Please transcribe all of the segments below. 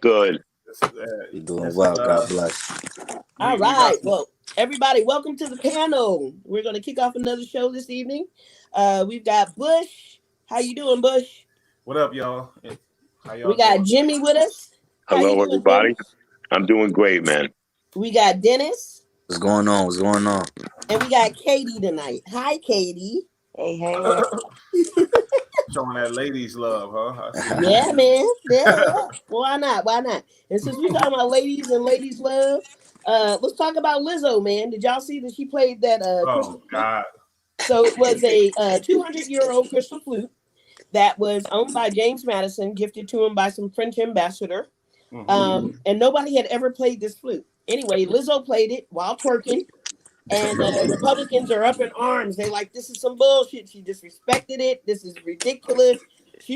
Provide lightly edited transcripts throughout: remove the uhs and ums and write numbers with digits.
Good. You're doing well. God bless. All right. Well, everybody, welcome to the panel. We're going to kick off another show this evening. We've got Bush. How you doing, Bush? What up, y'all? How y'all We got doing? Jimmy with us. How you Hello, doing, everybody. Jimmy? I'm doing great, man. We got Dennis. What's going on? What's going on? And we got Katie tonight. Hi, Katie. Hey, hey. Showing that ladies love, huh? I see. Yeah, man. Yeah. Why not? Why not? And since we're talking about ladies and ladies love, let's talk about Lizzo, man. Did y'all see that she played that crystal flute? God. So it was a 200-year-old crystal flute that was owned by James Madison, gifted to him by some French ambassador. And nobody had ever played this flute. Anyway, Lizzo played it while twerking. And the Republicans are up in arms. They like, this is some bullshit. She disrespected it. This is ridiculous.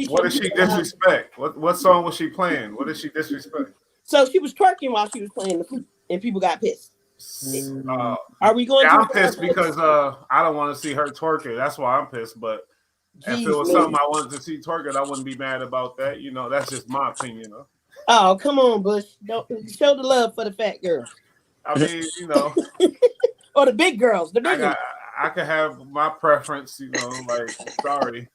What did she disrespect? What song was she playing? What did she disrespect? So she was twerking while she was playing the flute, and people got pissed. Are we going? I'm pissed because I don't want to see her twerking. That's why I'm pissed. But if it was something I wanted to see twerking, I wouldn't be mad about that. You know, that's just my opinion. Oh, come on, Bush! Don't show the love for the fat girls. I mean, you know. Or the big girls, the big. I could have my preference, you know. Like, sorry.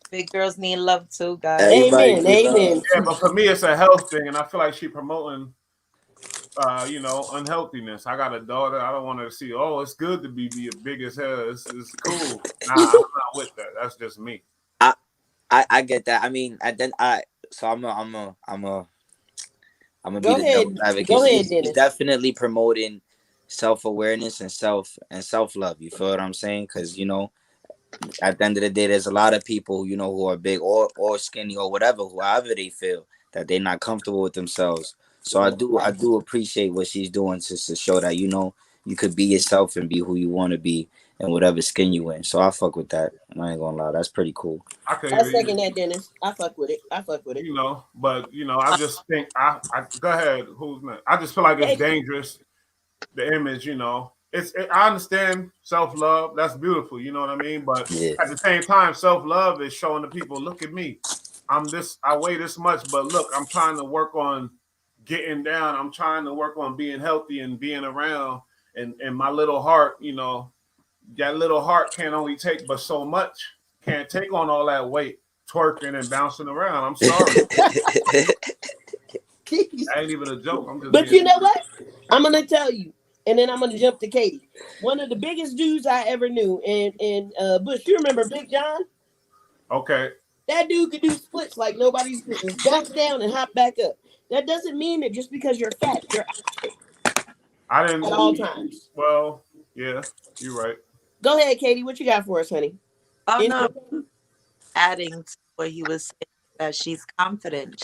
Big girls need love too, guys. Amen, amen. Yeah, but for me, it's a health thing, and I feel like she's promoting, you know, unhealthiness. I got a daughter. I don't want her to see. Oh, it's good to be big as hell. It's cool. Nah, I'm not with that. That's just me. I get that. I mean, I'm a be Go the ahead. devil's advocate. Go ahead, She's Dennis. definitely promoting self-awareness and self-love. You feel what I'm saying? Because, you know, at the end of the day, there's a lot of people, you know, who are big or skinny or whatever, however they feel, that they're not comfortable with themselves. So I do appreciate what she's doing to show that, you know, you could be yourself and be who you want to be and whatever skin you in. So I fuck with that. I ain't gonna lie, that's pretty cool. I second that, Dennis. I fuck with it. You know, but you know, I just think I go ahead. Who's next? I just feel like it's dangerous. The image, you know, I understand self-love. That's beautiful. You know what I mean? But at the same time, self-love is showing the people, look at me. I weigh this much, but look, I'm trying to work on getting down. I'm trying to work on being healthy and being around. And my little heart, you know, that little heart can only take but so much. Can't take on all that weight, twerking and bouncing around. I'm sorry. That ain't even a joke. I'm just but you know what? I'm gonna tell you, and then I'm gonna jump to Katie. One of the biggest dudes I ever knew, and Bush, you remember Big John? Okay. That dude could do splits like nobody's business. Bounce down and hop back up. That doesn't mean that just because you're fat, you're I didn't at all times. Well, yeah, you're right. Go ahead, Katie. What you got for us, honey? Oh no, adding to what he was saying, that she's confident.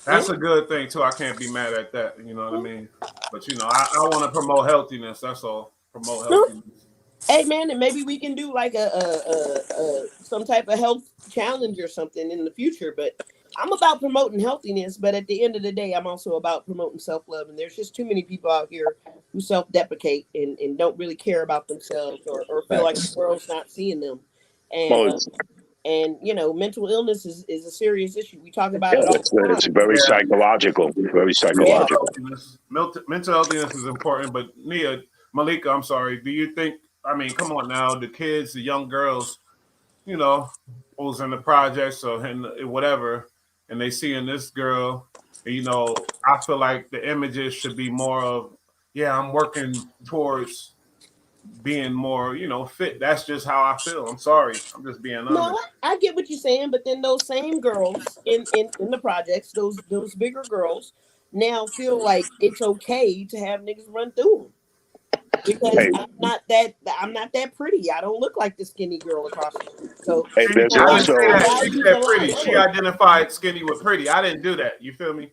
That's a good thing too. I can't be mad at that. You know what I mean? But you know, I want to promote healthiness. That's all. Promote healthiness. Hey man, and maybe we can do like a some type of health challenge or something in the future. But I'm about promoting healthiness. But at the end of the day, I'm also about promoting self-love. And there's just too many people out here who self-deprecate and don't really care about themselves or feel like the world's not seeing them. And you know, mental illness is a serious issue. We talk about it all the time. It's very psychological. Very psychological. Mental healthiness is important. But Malika, I'm sorry. Do you think? I mean, come on now. The kids, the young girls, you know, who's in the projects or in whatever, and they see in this girl, you know, I feel like the images should be more of, yeah, I'm working towards being more, you know, fit. That's just how I feel. I'm sorry. I'm just being honest. No, I get what you're saying, but then those same girls in the projects, those bigger girls, now feel like it's okay to have niggas run through them. Because I'm not that pretty. I don't look like the skinny girl across the street. So there's also pretty. She identified skinny with pretty. I didn't do that. You feel me?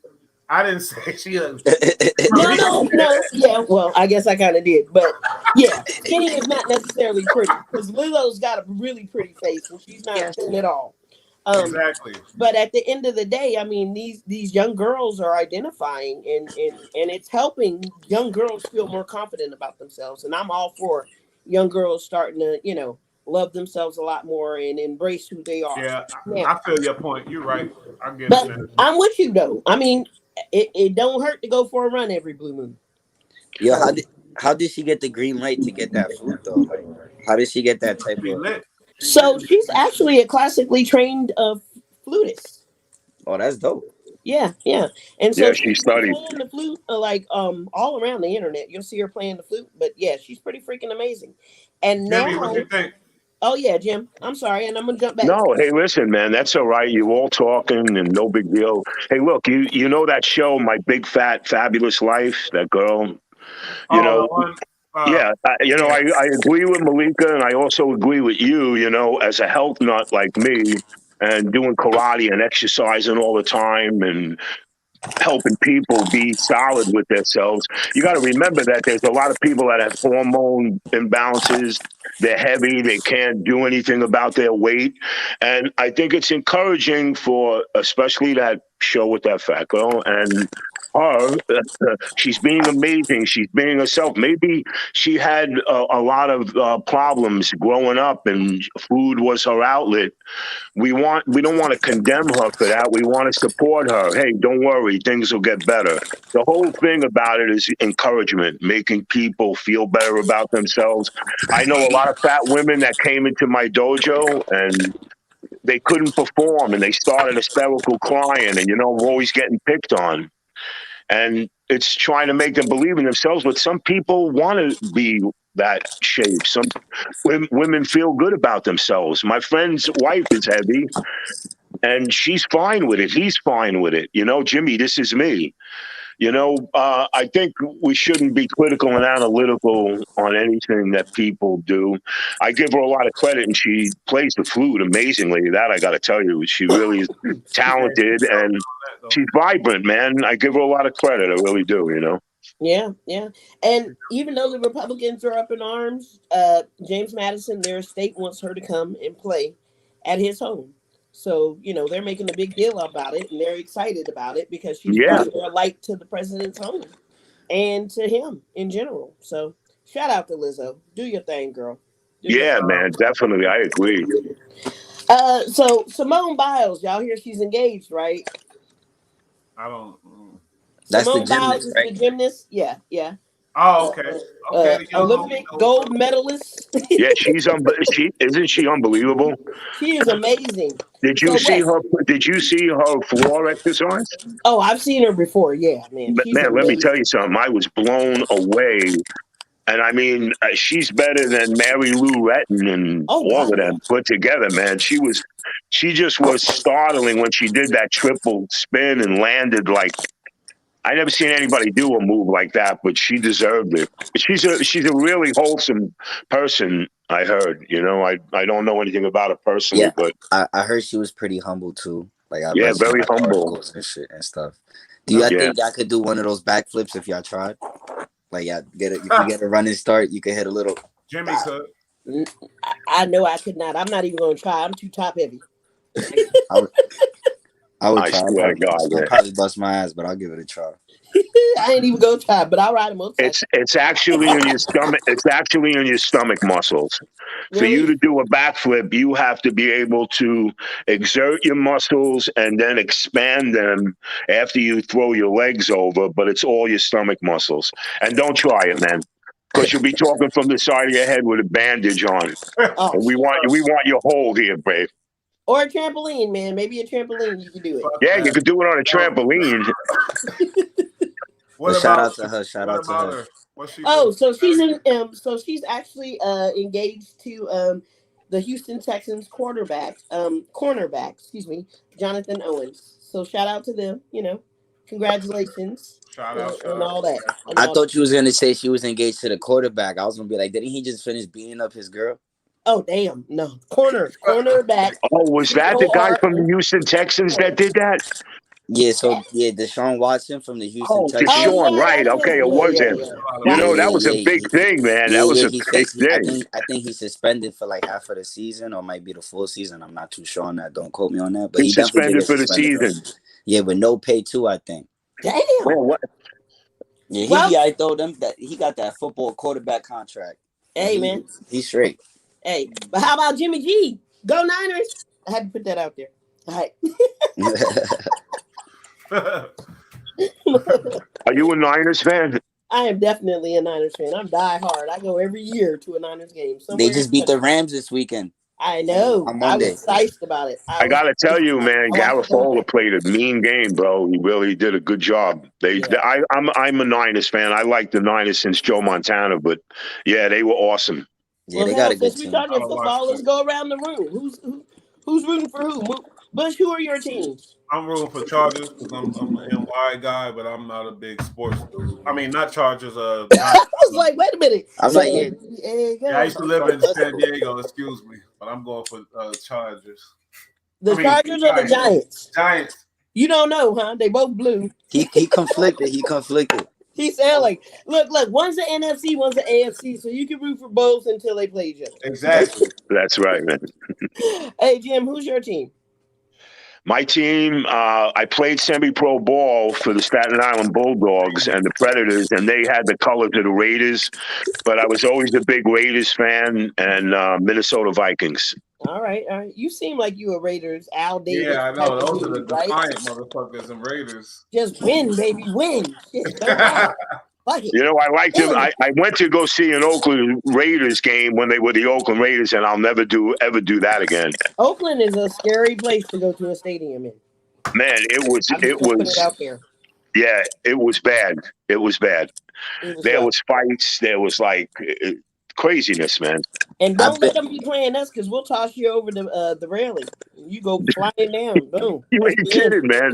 I didn't say she. No. Yeah, well, I guess I kind of did, but yeah, skinny is not necessarily pretty because Lizzo's got a really pretty face and she's not thin at all. Exactly. But at the end of the day, I mean, these young girls are identifying and it's helping young girls feel more confident about themselves. And I'm all for young girls starting to, you know, love themselves a lot more and embrace who they are. Yeah, Now, I feel your point. You're right. I get but it, man. I'm with you though. I mean, it don't hurt to go for a run every blue moon. Yo, So, how did she get the green light to get that flute though? Like, how did she get that type She of? lit. She so lit. she's actually a classically trained flutist. Oh, that's dope. Yeah, yeah. And Yeah, so she she's been studied. playing the flute like all around the internet. You'll see her playing the flute. But yeah, she's pretty freaking amazing. And Jimmy, what now, you think? oh yeah, Jim. I'm sorry, and I'm gonna jump back. No, hey, listen, man, that's all right. You all talking and no big deal. Hey, look, you know that show, My Big Fat Fabulous Life, that girl, you Oh, the know, one. yeah, Yeah. I agree with Malika, and I also agree with you, as a health nut like me, and doing karate and exercising all the time and helping people be solid with themselves. You got to remember that there's a lot of people that have hormone imbalances. They're heavy. They can't do anything about their weight. And I think it's encouraging for especially that show with that fat girl and her. She's being amazing. She's being herself. Maybe she had a lot of problems growing up and food was her outlet. We don't want to condemn her for that. We want to support her. Hey, don't worry, things will get better. The whole thing about it is encouragement, making people feel better about themselves. I know a lot of fat women that came into my dojo and they couldn't perform and they started hysterical crying and we're always getting picked on. And it's trying to make them believe in themselves, but some people want to be that shape. Some women feel good about themselves. My friend's wife is heavy and she's fine with it. He's fine with it. Jimmy, this is me. I think we shouldn't be critical and analytical on anything that people do. I give her a lot of credit, and she plays the flute amazingly. That I got to tell you, she really is talented and she's vibrant, man. I give her a lot of credit. I really do. Yeah, yeah. And even though the Republicans are up in arms, James Madison, their state wants her to come and play at his home. So, they're making a big deal about it and they're excited about it because she's Yeah, bringing a light to the president's home and to him in general. So, shout out to Lizzo. Do your thing, girl. Do your yeah, thing. man, definitely. I agree. So Simone Biles, y'all hear she's engaged, right? I don't. That's the Simone Biles gymnast, is right? the gymnast. Yeah, yeah. Oh, okay. Okay. Olympic gold medalist. Yeah, she isn't she unbelievable? She is amazing. Did you So see what? her? Did you see her floor exercise? Oh, I've seen her before. Yeah, man, But she's man, let me amazing. tell you something. I was blown away. And I mean, she's better than Mary Lou Retton and Oh all God, of yeah. them put together, man. She just was startling when she did that triple spin and landed like I never seen anybody do a move like that, but she deserved it. She's a really wholesome person. I heard, I don't know anything about her personally, Yeah, but I heard she was pretty humble too. Like I yeah, read some very like humble. articles and shit and stuff. Do y'all Yeah, think y'all could do one of those backflips if y'all tried? Like y'all get it if you get a running start, you could hit a little. Jimmy could. I know I could not. I'm not even going to try. I'm too top heavy. I would I try. swear to God, I'll yeah. probably bust my ass, but I'll give it a try. I ain't even going to try, but I'll ride a motorcycle. It's actually in your stomach. It's actually in your stomach muscles. For you Really? to do a backflip, you have to be able to exert your muscles and then expand them after you throw your legs over. But it's all your stomach muscles. And don't try it, man, because you'll be talking from the side of your head with a bandage on. Oh, And we want your hold here, babe. or a trampoline, man. Maybe a trampoline. You can do it. Fuck Yeah, you that. could do it on a trampoline. What But shout about out to her. Shout what out to about her. her? What's she Oh, doing? so she's in. So she's actually engaged to the Houston Texans cornerback. Excuse me, Jonathan Owens. So shout out to them. Congratulations Shout out. Shout and out. all that. And I all thought you was gonna say she was engaged to the quarterback. I was gonna be like, didn't he just finish beating up his girl? Oh damn, no cornerback. Oh, was that the guy from the Houston Texans that did that? Yeah. So yeah, Deshaun Watson from the Houston Oh, Texans. Oh Deshaun, yeah, right. that's Okay, him. it Yeah, was yeah, him. yeah. Yeah, Watson. That was a big thing, man. That was a He big faced. thing. I think he's suspended for like half of the season, or might be the full season. I'm not too sure on that. Don't quote me on that. But he He's definitely did suspended get for the suspended. season. Yeah, with no pay too. I think. Damn. Man, what? Yeah, he Well, be. I told them that he got that football quarterback contract. hey man, He's straight. Hey, but how about Jimmy G? Go Niners! I had to put that out there. All right. Are you a Niners fan? I am definitely a Niners fan. I'm die hard. I go every year to a Niners game. They Somewhere. just beat the Rams this weekend I know. on I was Monday. psyched about it. I gotta tell you, man, I watched the whole Garafolo played a mean game, bro. He really did a good job. I'm a Niners fan. I like the Niners since Joe Montana, but yeah, they were awesome. Yeah, they got a good since we team. talking football, let's go around the room. Who's rooting for who? Bush, who are your teams? I'm rooting for Chargers because I'm an NY guy, but I'm not a big sports. I mean, not Chargers. I was like, wait a minute. I'm like, I used to live in San Diego. Excuse me, but I'm going for Chargers. Chargers or the Giants? Giants. You don't know, huh? They both blue. He conflicted. He sound like, look, one's the NFC, one's the AFC, so you can root for both until they play each other. Exactly. That's right, man. Hey, Jim, who's your team? My team, I played semi-pro ball for the Staten Island Bulldogs and the Predators, and they had the colors of the Raiders, but I was always a big Raiders fan and Minnesota Vikings. All right. You seem like you a Raiders, Al Davis. Yeah, I know. Those are the defiant motherfuckers and Raiders. Just win, baby, win. Shit, don't matter. Fuck it. You know, I liked them. I went to go see an Oakland Raiders game when they were the Oakland Raiders, and I'll never ever do that again. Oakland is a scary place to go to a stadium in. Man, it was out there. Yeah, it was bad. There was fights. There was like craziness, man. And don't let them be playing us because we'll toss you over the railing. You go flying down. Boom. You ain't kidding, man.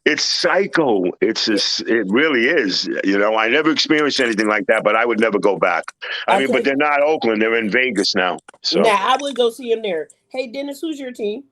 It's psycho. It really is. You know, I never experienced anything like that, but I would never go back. I mean, but they're not Oakland. They're in Vegas now. So I would go see them there. Hey, Dennis, who's your team?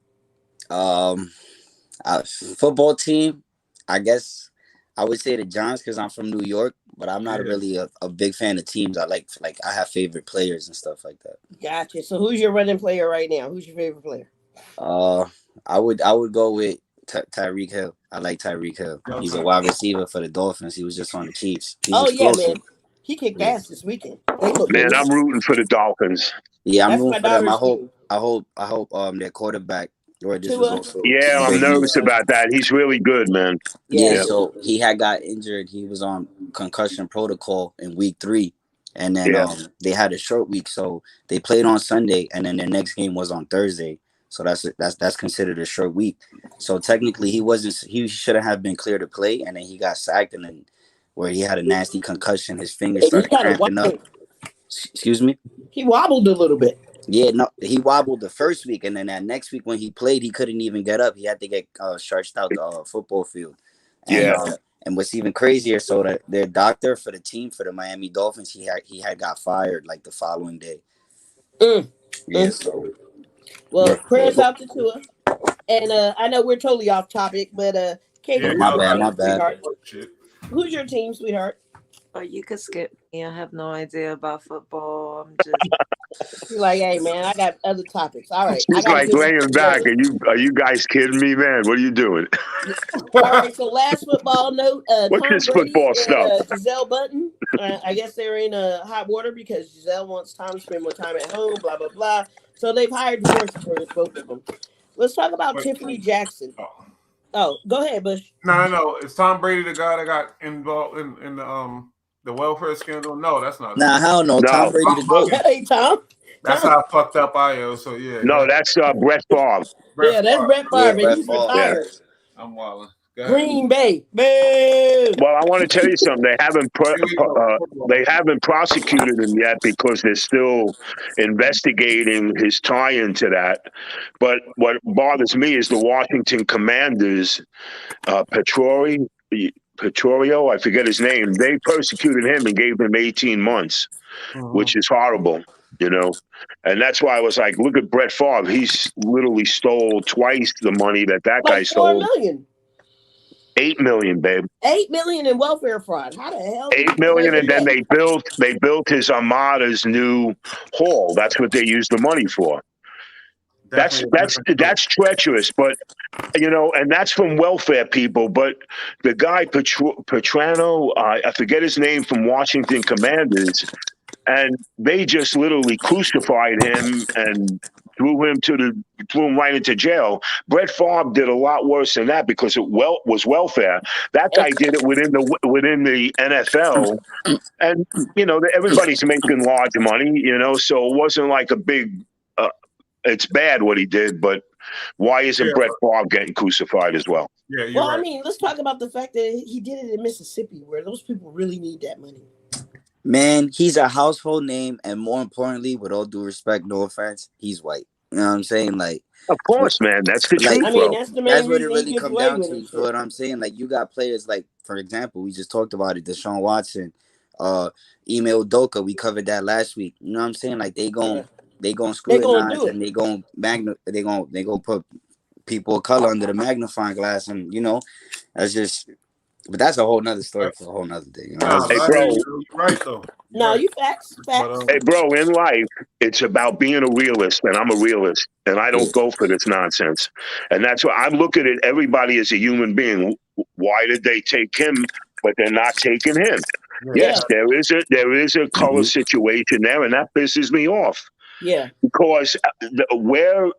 Football team, I guess I would say the Giants because I'm from New York, but I'm not really a big fan of teams. I like I have favorite players and stuff like that. Gotcha. So who's your running player right now? Who's your favorite player? I would go with Tyreek Hill. I like Tyreek Hill. He's a wide receiver for the Dolphins. He was just on the Chiefs. Yeah, man. He kicked ass this weekend. Man, I'm rooting for the Dolphins. Yeah, I'm rooting for them. I hope their quarterback. Yeah, I'm nervous about that. He's really good, man. Yeah, so he had got injured. He was on concussion protocol in week 3. And then they had a short week. So they played on Sunday and then their next game was on Thursday. So that's considered a short week. So technically he shouldn't have been cleared to play, and then he got sacked, and then where he had a nasty concussion, his fingers started cramping up. Excuse me? He wobbled a little bit. Yeah, no, he wobbled the first week, and then that next week when he played, he couldn't even get up. He had to get stretched out the football field. And, and what's even crazier, so that their doctor for the team for the Miami Dolphins, he had got fired like the following day. So well, prayers out to Tua. And I know we're totally off topic, but Katie, my bad. Who's your team, sweetheart? Oh, you could skip me. I have no idea about football. I'm just like, hey man, I got other topics. All right. She's like laying back. Are you guys kidding me, man? What are you doing? All right. So last football note. What's this football stuff? Giselle Button. I guess they're in hot water because Giselle wants Tom to spend more time at home. Blah blah blah. So they've hired divorce lawyers, both of them. Let's talk about Tiffany Jackson. Oh, go ahead, Bush. No. Is Tom Brady the guy that got involved in the welfare scandal? No, that's not. Nah, hell no. Tom Brady the GOAT. That ain't Tom. That's how fucked up I am. So yeah. No, that's Brett Favre. That's Brett Favre. And he's retired. I'm wilding. Green Bay. Boo. Well, I want to tell you something. They haven't prosecuted him yet because they're still investigating his tie into that. But what bothers me is the Washington Commanders, Pettorio, I forget his name. They persecuted him and gave him 18 months, which is horrible. You know, and that's why I was like, look at Brett Favre. He's literally stole twice the money that guy stole. 4 million. 8 million, babe. 8 million in welfare fraud. How the hell? 8 million, and then they built his Armada's new hall. That's what they used the money for. That's treacherous, but you know, and that's from welfare people. But the guy Petrano, I forget his name, from Washington Commanders. and they just literally crucified him and threw him right into jail. Brett Favre did a lot worse than that because it was welfare. That guy did it within the NFL, and everybody's making large money, so it wasn't like a big. It's bad what he did, but why isn't Brett Favre getting crucified as well? Yeah, you're right. I mean, let's talk about the fact that he did it in Mississippi, where those people really need that money. Man, he's a household name, and more importantly, with all due respect, no offense, he's white. You know what I'm saying? Like, of course, man, that's the truth, I bro. mean, that's the main that's what it reason really comes down to. You know what I'm saying? Like, you got players like, for example, we just talked about it, Deshaun Watson, Email Doka. We covered that last week. You know what I'm saying? Like, they gon' scrutinize and they gon' put people of color under the magnifying glass, and that's just. But that's a whole nother story for a whole nother day. Hey, bro. You're right, though. No, you facts. Hey, bro, in life, it's about being a realist, and I'm a realist, and I don't go for this nonsense. And that's why I'm looking at everybody as a human being. Why did they take him, but they're not taking him? Yes, there is a color situation there, and that pisses me off. Yeah. Because where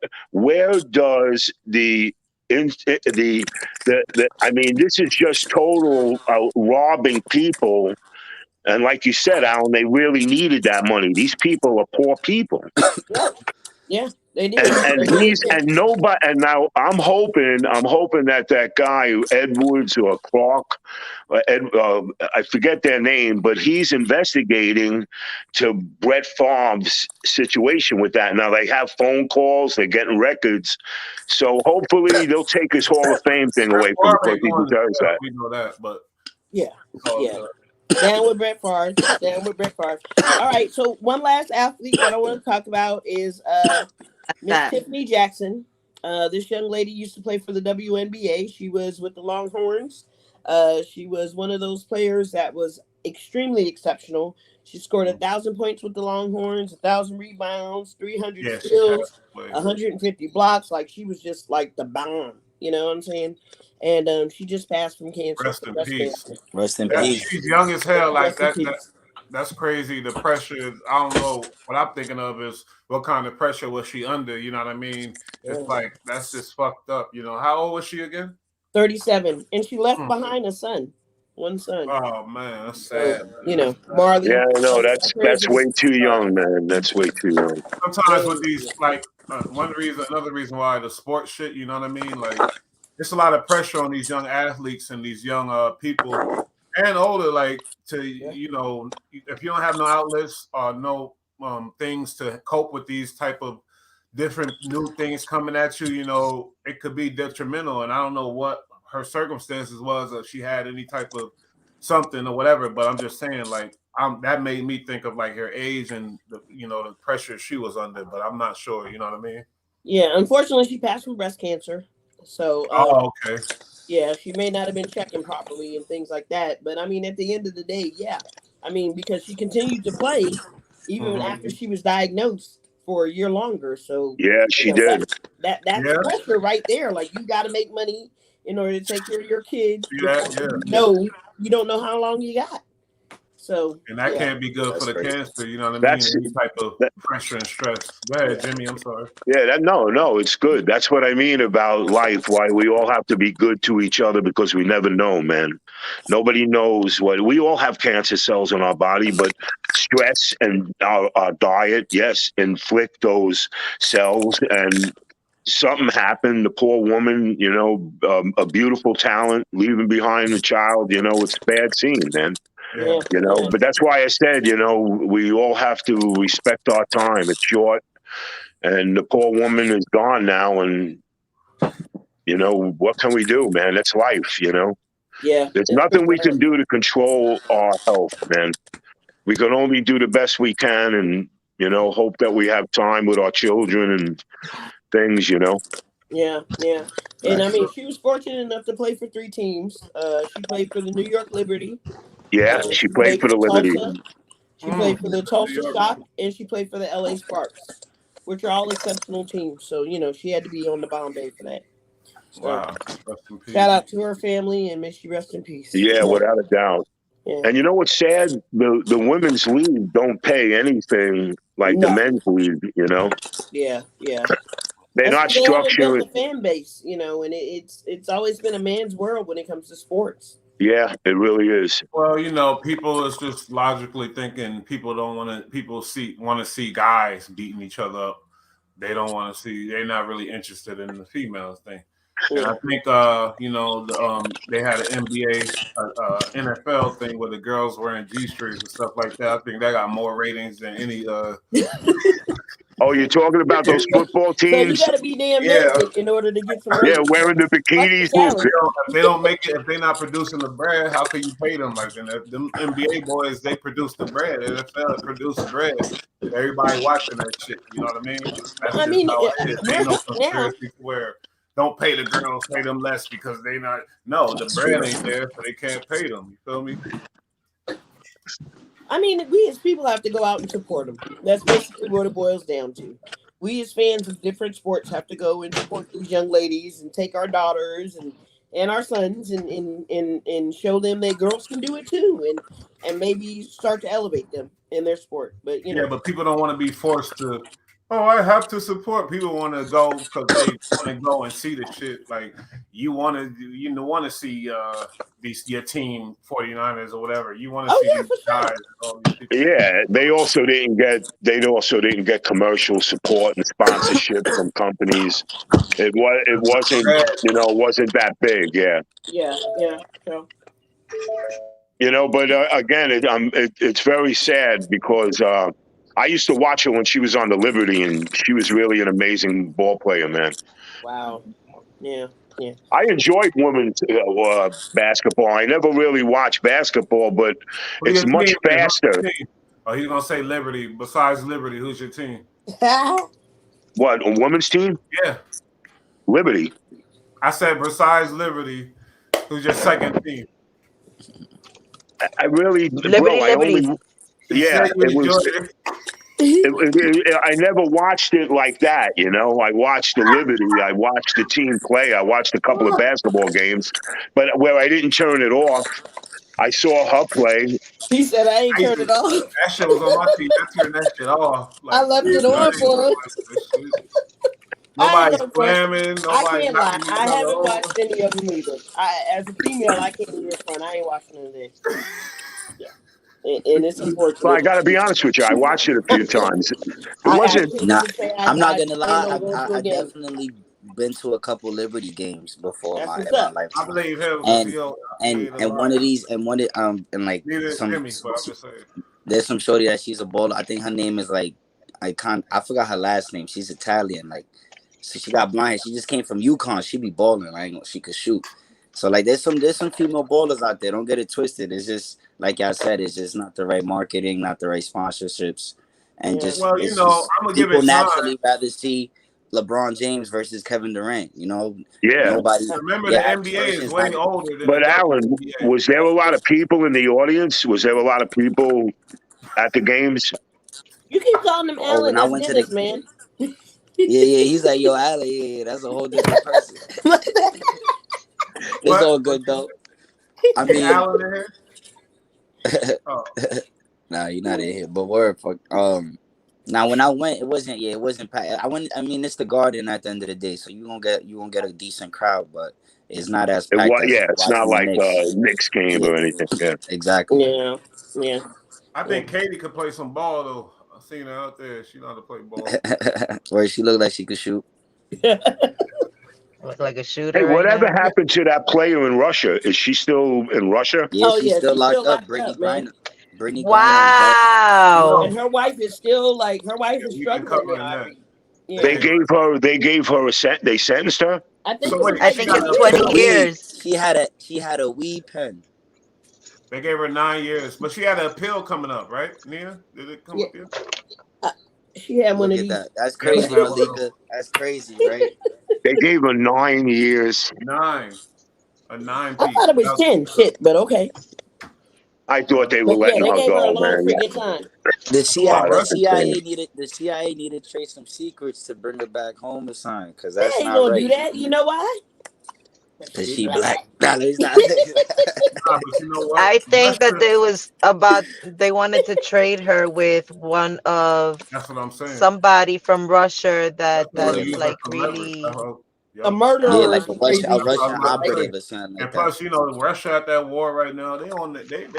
does I mean, this is just total robbing people. And like you said, Alan, they really needed that money. These people are poor people. Yeah, they did. And nobody. And now I'm hoping that guy Edwards or Clark, I forget their name, but he's investigating to Brett Favre's situation with that. Now they have phone calls, they're getting records, so hopefully they'll take his Hall of Fame thing away from him because he deserves that. We know that, but yeah. Down with Brett Favre. All right, so one last athlete that I want to talk about is Miss Tiffany Jackson. This young lady used to play for the WNBA. She was with the Longhorns. She was one of those players that was extremely exceptional. She scored 1,000 points with the Longhorns, 1,000 rebounds, 300 steals, 150 blocks. Like, she was just like the bomb. You know what I'm saying? And she just passed from cancer. Rest in peace. Rest in peace. She's young as hell. Like that's crazy. The pressure. I don't know. What I'm thinking of is what kind of pressure was she under? You know what I mean? It's like that's just fucked up. How old was she again? 37, and she left behind one son. Oh man, that's sad. Marley. Yeah, no, that's way too young, man. That's way too young. Sometimes with these, like, another reason why the sports shit. You know what I mean? Like, it's a lot of pressure on these young athletes and these young people and older, like, to if you don't have no outlets or no things to cope with these type of different new things coming at you, it could be detrimental. And I don't know what her circumstances was, if she had any type of something or whatever, but I'm just saying, like, that made me think of like her age and the pressure she was under, but I'm not sure. You know what I mean? Yeah, unfortunately, she passed from breast cancer. So, okay. Yeah, she may not have been checking properly and things like that. But I mean, at the end of the day, because she continued to play even after she was diagnosed for a year longer. So yeah, she did. That's pressure right there. Like, you got to make money in order to take care of your kids. No, you don't know how long you got. So, and that can't be good for the cancer, you know what I mean? Any type of pressure and stress. Go ahead, Jimmy. I'm sorry. Yeah, no, it's good. That's what I mean about life. Why we all have to be good to each other, because we never know, man. Nobody knows we all have cancer cells in our body, but stress and our diet, yes, inflict those cells. And something happened. The poor woman, a beautiful talent, leaving behind a child. It's a bad scene, man. Yeah. But that's why I said, we all have to respect our time. It's short, and the poor woman is gone now, and what can we do, man? That's life, Yeah. There's nothing we can do to control our health, man. We can only do the best we can, and hope that we have time with our children and things, Yeah. And I mean, she was fortunate enough to play for 3 teams. She played for the New York Liberty. Yeah, she played for the Liberty. She played for the Tulsa Shock, and she played for the LA Sparks, which are all exceptional teams. So, she had to be on the Bombay for that. So, wow. Shout out to her family, and may she rest in peace. Yeah, without a doubt. Yeah. And you know what's sad? The women's league don't pay anything like the No. men's league. You know, Yeah. Yeah. they're That's not because they haven't built structured. a fan base, and it's always been a man's world when it comes to sports. Yeah, it really is. Well, people is just logically thinking people don't want to. People want to see guys beating each other up. They don't want to see. They're not really interested in the females thing. And I think, they had an NBA, NFL thing where the girls wearing G-strings and stuff like that. I think that got more ratings than any. Oh, you're talking about those football So you teams? got to be damn Yeah. naked in order to get some Yeah, ratings. wearing the bikinis. What's the If they don't make it, if they're not producing the bread, how can you pay them? Like, and if them NBA boys, they produce the bread. NFL produce bread. Everybody watching that shit. You know what I mean? That's I just mean, how it is. we're Ain't no hip now. conspiracy where don't pay the girls, pay them less because they not. No, the bread ain't there, so they can't pay them. You feel me? I mean, we as people have to go out and support them. That's basically what it boils down to. We as fans of different sports have to go and support these young ladies and take our daughters and our sons and show them that girls can do it too, and maybe start to elevate them in their sport. But Yeah, but people don't want to be forced to. Oh, I have to support. People want to go because they want to go and see the shit. Like you want to see your team 49ers or whatever. You want to see these guys. And all these people. Yeah, they also didn't get commercial support and sponsorship from companies. It wasn't that big. Yeah. Yeah. So. But again, it's very sad because I used to watch her when she was on the Liberty, and she was really an amazing ball player, man. Wow. Yeah. I enjoyed women's basketball. I never really watched basketball, but it's much faster. Oh, he's gonna say Liberty. Besides Liberty, who's your team? What, a women's team? Yeah, Liberty. I said besides Liberty, who's your second team? I really, Liberty. Yeah, it was. I never watched it like that, I watched the Liberty, I watched the team play, I watched a couple of basketball games, but where I didn't turn it off, I saw her play. He said, "I ain't turned it off." That shit was on my TV. I turned that shit off. I left it on for it. Nobody's slamming. I can't lie. I haven't watched any of them either. As a female, I can't be in front. I ain't watching none of this. Yeah. And it's unfortunate. Well, I got to be honest with you. I watched it a few times. It wasn't. I'm not gonna lie. I definitely been to a couple Liberty games before in my life. I believe him. And one of these, and one of and like there's some shorty that she's a bowler. I think her name is like I forgot her last name. She's Italian. Like, so she got blind. She just came from UConn. She be balling. She could shoot. So like there's some female ballers out there. Don't get it twisted. It's just like y'all said, it's just not the right marketing, not the right sponsorships. And just I'm gonna give it people naturally rather see LeBron James versus Kevin Durant, Yeah. Nobody remember the NBA is way older than But Alan, was there a lot of people in the audience? Was there a lot of people at the games? You keep calling him Alan. I went Dennis, to man. Yeah, he's like, yo, Alan, yeah, that's a whole different person. It's all good though. I mean, Alan in here? Oh. Nah, you're not in here. But word, fuck. Now when I went, it wasn't packed. I mean, it's the Garden at the end of the day, so you won't get a decent crowd, but it's not as packed. It's not like a Knicks game or anything. Yeah, exactly. Yeah. I think Katie could play some ball though. I seen her out there. She know how to play ball. Where she looked like she could shoot. Look like a shooter. Hey, whatever happened to that player in Russia? Is she still in Russia? Yeah, she's still locked up. Brittany. Wow. And her wife is still struggling. Yeah. They gave her they sentenced her. I think it's 20 years. She had a weed pen. They gave her 9 years, but she had an appeal coming up, right, Nia? Did it come up here? She had one of these. That's crazy, Malika. That's crazy, right? They gave her 9 years. 9. A 9 piece. I thought it was 10. Shit, but okay. I thought they were letting her go, man. The CIA needed to trace some secrets to bring her back home or something, because that's not gonna right. do that. You know why? Cause she black. Nah, let me stop. Nah, but you know what? I think that Russia, they was about they wanted to trade her with one of that's what I'm saying. somebody from Russia That's that what Yeah, they that's use her like for leverage. really A Yep. yeah, murderer like is crazy A That's what I Russian shit. was about to Like, say. operative or something like And that. plus, you know, Russia at that war right now, they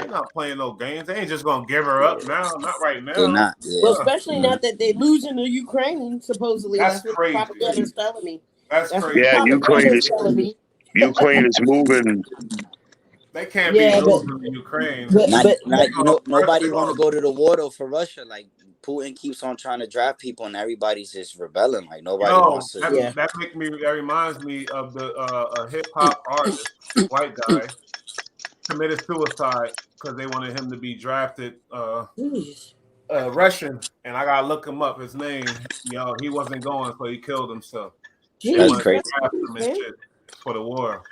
not playing no games. They ain't just gonna give her up now. Not right They now. not. Yeah. well, Yeah. especially Mhm. not that they losing to Ukraine. Supposedly, That's that's what the crazy. propaganda's telling me. That's That's what the crazy. Yeah, propaganda's telling me. Ukraine is moving. They can't be Yeah, losing to Ukraine. Not, You know, nobody Russia, want to go to the war though for Russia. Like Putin keeps on trying to draft people, and everybody's just rebelling. Like nobody yo, wants to. yeah. that reminds me of the hip hop artist, white guy, committed suicide because they wanted him to be drafted Russian, and I gotta look him up. His name, he wasn't going, so he killed himself. They That's Jesus, wanted to crazy. rest in draft peace, him and man. shit for the war.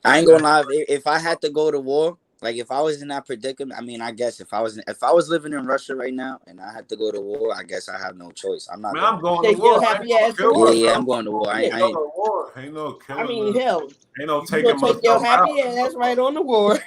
I ain't gonna lie. If I had to go to war, like if I was in that predicament, I mean, I guess if I was living in Russia right now and I had to go to war, I guess I have no choice. I'm not Man, gonna. I'm going to Take your war. I ain't happy gonna ass to kill Yeah, war. yeah, myself. I'm going to war. Yeah. Ain't no war. Ain't no I killing. mean, hell, Ain't no you taking gonna take your myself out. happy ass right on the war.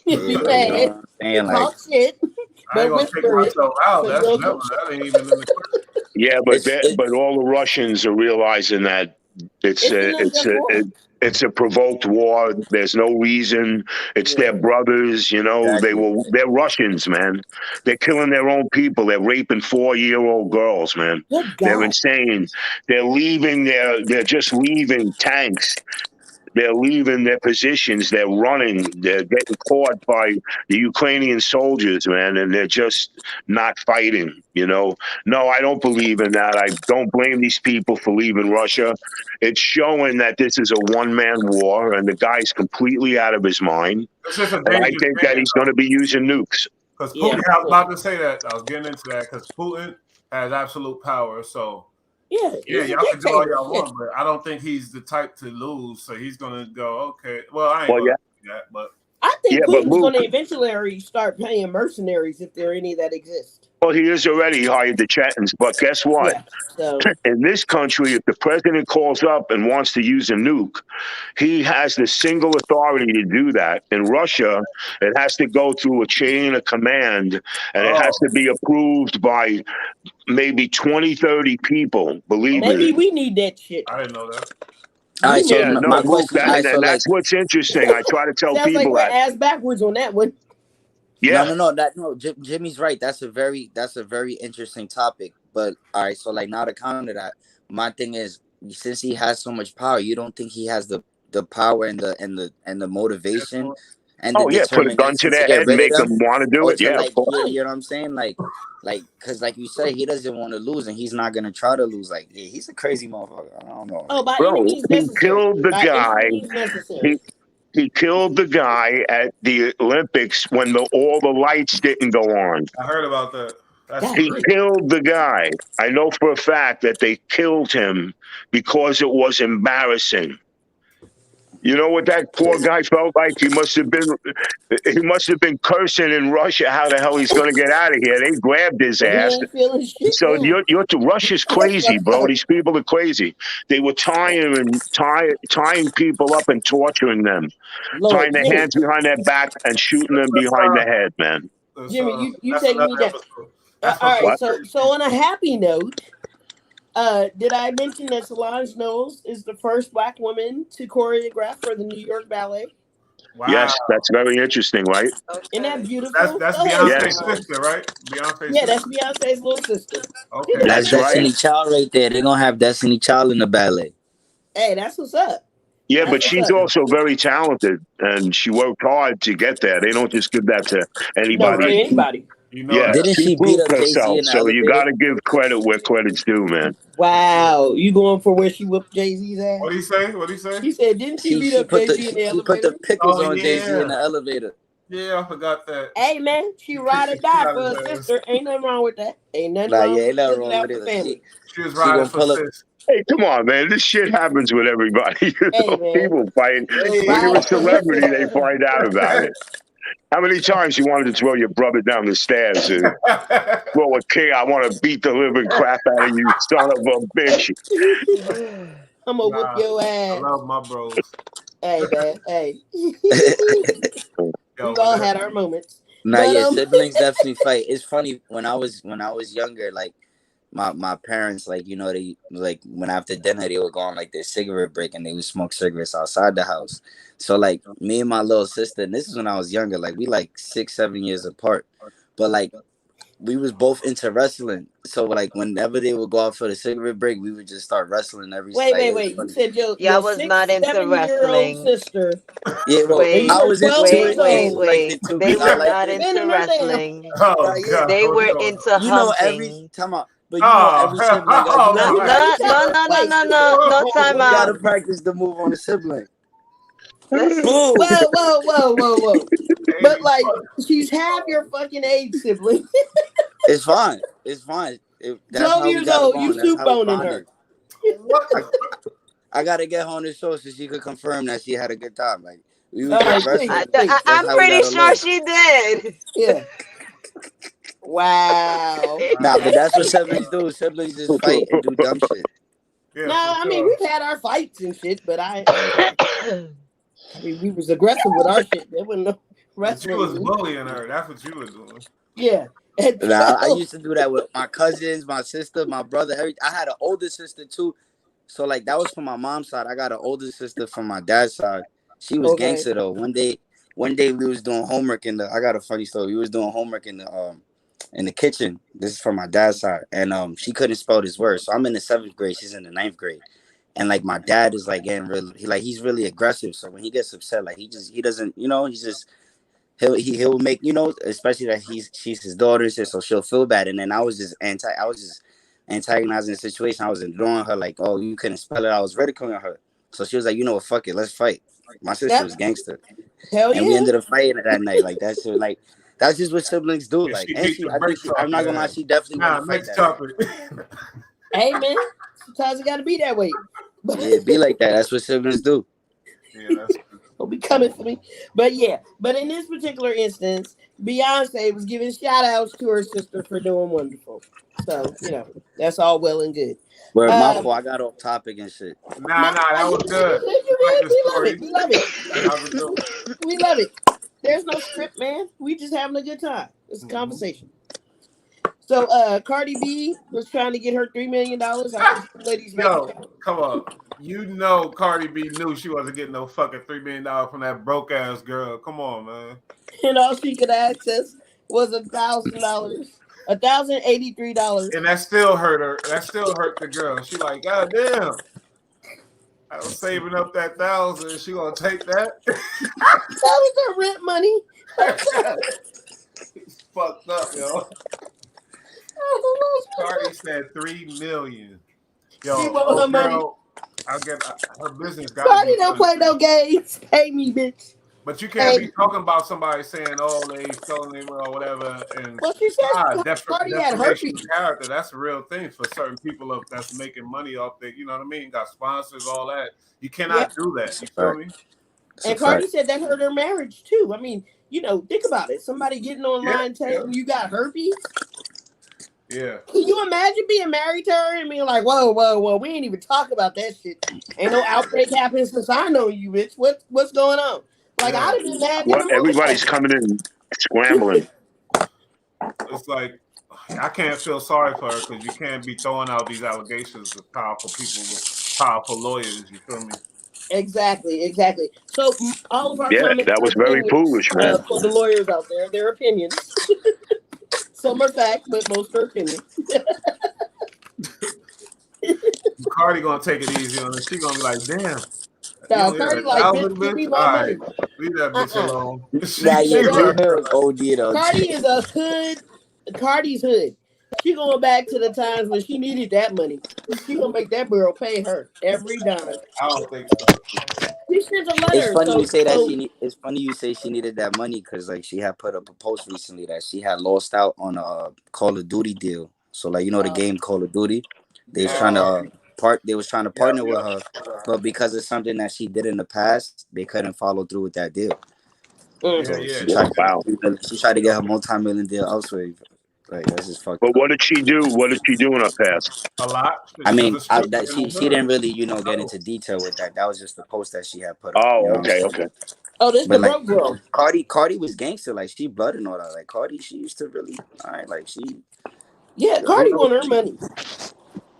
Yeah, Be you know mad what I'm saying? and Like talk shit, I ain't but gonna take whisper it myself out. so you That's don't never. get shot. That ain't even in the question. Yeah, it's it. but all the Russians are realizing that it's It's an a it's unjust a war. it's a provoked war. There's no reason. It's their Yeah. brothers. Exactly. They're Russians, man. They're killing their own people. They're raping 4-year-old girls, man. Good They're God. insane. They're just leaving tanks. They're leaving their positions. They're running. They're getting caught by the Ukrainian soldiers, man, and they're just not fighting. No, I don't believe in that. I don't blame these people for leaving Russia. It's showing that this is a one-man war, and the guy's completely out of his mind. It's just a And I dangerous think that man, he's going to be using nukes. because Yeah. Putin. I was about to say that. I was getting into that because Putin has absolute power. So Yeah. yeah, He's a y'all can do all dictator. y'all Shit. want, but I don't think he's the type to lose. So he's gonna go, okay. Well, I ain't Well, gonna yeah, do that, but I think but Putin's Luke, going to eventually start paying mercenaries if there are any that exist. well, he is already hired the Chetans. But guess what? Yeah. So, In this country, if the president calls up and wants to use a nuke, he has the single authority to do that. In Russia, it has to go through a chain of command, and it has oh, to be approved by maybe 20, 30 people, believe okay. me. maybe we need that shit. I didn't know that. All right, so Yeah, no, my Luke, question. All right, so and like, that's what's interesting. I try to tell Sounds like people we're that. ass backwards on that one. Yeah, Jimmy's right. That's a very interesting topic. But all right, so like now to counter that, my thing is, since he has so much power, you don't think he has the power and the motivation and the oh, yeah, put a gun to determination to their get head and rid of make them them, want to do or it. to Yeah, of like, course. you know what I'm saying, like, because like you said, he doesn't want to lose, and he's not gonna try to lose. Like, yeah, he's a crazy motherfucker. I don't know. Oh, Like, by any Bro, means he necessary. killed the By any guy. means necessary. He killed the guy at the Olympics when all the lights didn't go on. I heard about that. That's God He crazy. damn. killed the guy. I know for a fact that they killed him because it was embarrassing. You know what that poor guy felt like? He must have been cursing in Russia how the hell he's going to get out of here. They grabbed his And he ass. ain't feeling shit So now. Russia's That's crazy, fucked bro. up. These people are crazy. They were tying people up and torturing them, Lord, tying their Jimmy. hands behind their back and shooting them behind the head, man. Jimmy, you That's taking another me down. episode. That's for All right, What? so on a happy note, did I mention that Solange Knowles is the first black woman to choreograph for the New York Ballet? Wow. Yes, that's very interesting, right? Isn't that okay. beautiful? That's Go ahead, Yes, Beyonce's Solange. sister, right? Beyonce's Yeah, sister. that's Beyonce's little sister. Okay. that's that's right. Destiny Child right there. They're gonna have Destiny Child in the ballet. Hey, that's what's up. Yeah, That's but what's she's up. also very talented, and she worked hard to get there. They don't just give that to No, to Correct. anybody. anybody. You know Yeah, that. Didn't she she beat proved up Jay-Z herself, in the so you elevator? got to give credit where credit's due, man. Wow, you going for where she whooped Jay-Z's ass? What do you say? What do you say? He said, didn't she beat She up put the Jay-Z in the she put the elevator? pickles Oh on Jay-Z in yeah. the elevator. Yeah, I forgot that. Hey man, she She ride or kicked the shit die out for of her his ass. sister. Ain't nothing wrong with that. Ain't nothing Nah, wrong yeah, ain't with nothing looking wrong out with for it. family. She was She riding gonna for pull up. sis. Hey, come on, man. This shit happens with everybody. Hey man, People fight. she was When you're a riding for her celebrity, they sister. find out about it. How many times you wanted to throw your brother down the stairs and throw a king? I want to beat the living crap out of you, son of a bitch. I'm gonna whoop Nah, your I ass. love my bros. Hey, man. Hey. Yo, We've all had our moments. Nah, But yeah, siblings definitely fight. It's funny when I was younger, like my parents, like, you know, they like when after dinner they would go on like their cigarette break and they would smoke cigarettes outside the house. So like me and my little sister, and this is when I was younger, like we like 6, 7 years apart. But like we was both into wrestling. So like whenever they would go out for the cigarette break, we would just start wrestling every wait, like wait, it was wait. You funny. said Yeah, I your was six, not into 7-year-old wrestling. sister, Yeah, well, and you Wait, I were was into 12 it years when wait, she old. liked it wait. too They because I were liked not it. into Spinning her down. wrestling. Nah, oh yeah. God, They what's were going on? into You know every hunting. time out, but you know Oh, every sibling got you No, gotta Wait, my. let me no, practice tell no, her. no, no, Wait. no, no, no time you gotta out. practice the move on the sibling. Let's Boom. Whoa, whoa, whoa, whoa, whoa. But 80 like, she's half your fucking age, sibling. It's fine. It's fine. That's 12 how we years got old, you along. That's soup how we boning her. bonded. what? I gotta get her on the show so she could confirm that she had a good time. Like we All was just right, please, wrestling. please. That's I'm how we pretty got sure along. she did. Yeah. Wow. Nah, but that's what Yeah, siblings do. Siblings just fight and do dumb shit. No, for I mean sure. we've had our fights and shit, but I mean we was aggressive with our shit. There wasn't no But you was wrestling. bullying her. That's what you were doing. Yeah. At Nah, I 12. used to do that with my cousins, my sister, my brother. I had an older sister too. So like that was from my mom's side. I got an older sister from my dad's side. She was Okay. gangster though. One day we was doing homework I got a funny story. We was doing homework in the kitchen. This is from my dad's side. And she couldn't spell this word. So I'm in the 7th grade, she's in the 9th grade. And like my dad is like getting really he's really aggressive. So when he gets upset, like he doesn't, he's just he'll make, especially that she's his daughter and shit, so she'll feel bad. And then I was just antagonizing the situation. I was ignoring her, like, oh, you couldn't spell it. I was ridiculing her. So she was like, you know what, fuck it, let's fight. My sister Yep. was gangster. Hell And we yeah. ended up fighting that night. Like that's just what siblings do. And Like, she and beat the I think brakes I'm off not your gonna lie, ass. she definitely wanted Now, to fight next that night. topic. Hey man. Sometimes it gotta be that way. Yeah, be like that. That's what siblings do. Yeah, that's Don't be coming for me. But yeah, but in this particular instance, Beyonce was giving shout outs to her sister for doing wonderful. So, that's all well and good. Where my Um, fault, I got off topic and shit. nah, no, that you was good, good. you good, you I like good. the We love story. it. We love it. That was a good one. We love it. There's no script, man. We just having a good time. It's a conversation. So Cardi B was trying to get her $3 million out of some lady's bank Yo, account. come on. You know Cardi B knew she wasn't getting no fucking $3 million from that broke ass girl. Come on, man. And all she could access was $1,000. $1,083. And that still hurt her. That still hurt the girl. She like, God damn. I was saving up that 1,000. She gonna take that? That was her rent money. It's fucked up, yo. Cardi said 3 million. Yo, She want her money. girl, I get her business got to Cardi be don't good. play no games. Pay me, bitch. But you can't be talking about somebody saying, "Oh, they stolen it or whatever." And Well, she says Cardi had defamation herpes. of character. That's a real thing for certain people that's making money off that. You know what I mean? Got sponsors, all that. You cannot do that. You feel me? And Cardi said that hurt her marriage too. I mean, think about it. Somebody getting online telling you got herpes. Yeah. Can you imagine being married to her and being like, whoa, we ain't even talk about that shit. Ain't no outbreak happened since I know you, bitch. What's going on? Like, I'd have been mad. What? Everybody's coming in scrambling. It's like I can't feel sorry for her because you can't be throwing out these allegations of powerful people with powerful lawyers. You feel me? Exactly. So all of our Yeah, comments that are was very opinions foolish, man. for the lawyers out there. They're opinions. Some are fact, but most are opinions. Cardi gonna take it easy on her. She gonna be like, "Damn, you No, only had Cardi like, bitch, 1,000, give me bitch. my All right, money. leave that bitch alone." Nah, yeah, Baby, Dream Hill was OD though. Cardi is a hood. Cardi's hood. She going back to the times when she needed that money. She gonna make that girl pay her every dime. I don't think so. She sent a It's letter. funny you say that So it's funny you say she needed that money because like she had put up a post recently that she had lost out on a Call of Duty deal. So like the game Call of Duty, they was trying to partner with her, but because of something that she did in the past, they couldn't follow through with that deal. So Yeah. she tried to get her multi-million deal elsewhere. Like that's just fucked But up. what did she do? What did she do in her past? A lot. I She was mean, a stripper that in the she hood. didn't really, get into detail with that. That was just the post that she had put up. You Oh, know what I'm okay, saying? okay. Oh, this the But like broke girl. Cardi was gangster. Like she blood and all that. Like Cardi, she used to really, all right. Like she, Yeah, Cardi want her money.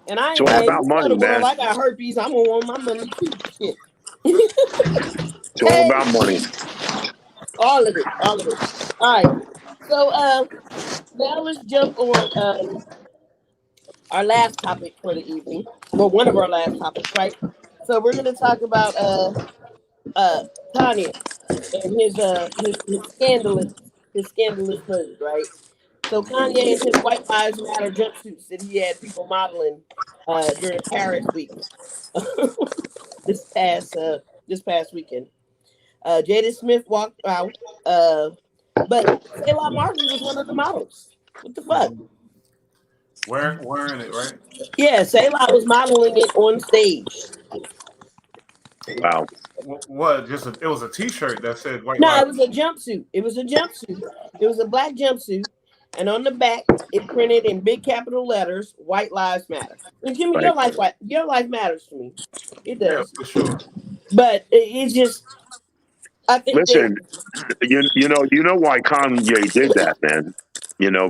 And It's all hey, about you tell money, the world man. I got herpes. I'm gonna want my money too. Shit. It's all Hey, about money. all of it, all of it. All right. So now let's jump on our last topic for the evening. Well, one of our last topics, right? So we're gonna talk about uh Kanye and his scandalous move, right? So Kanye and his White Lives Matter jumpsuits that he had people modeling during Paris week this past weekend. Jada Smith walked out, but Sayla Martin was one of the models. What the fuck? Wearing it, right? Yeah, Sayla was modeling it on stage. Wow. What? It was a T-shirt that said "White No, it Lives." was a jumpsuit. It was a jumpsuit. It was a black jumpsuit, and on the back it printed in big capital letters "White Lives Matter." And Jimmy, Right. your life matters to me. It Yeah, does, for sure. but it's just I think that Listen, you know why Kanye did that, man.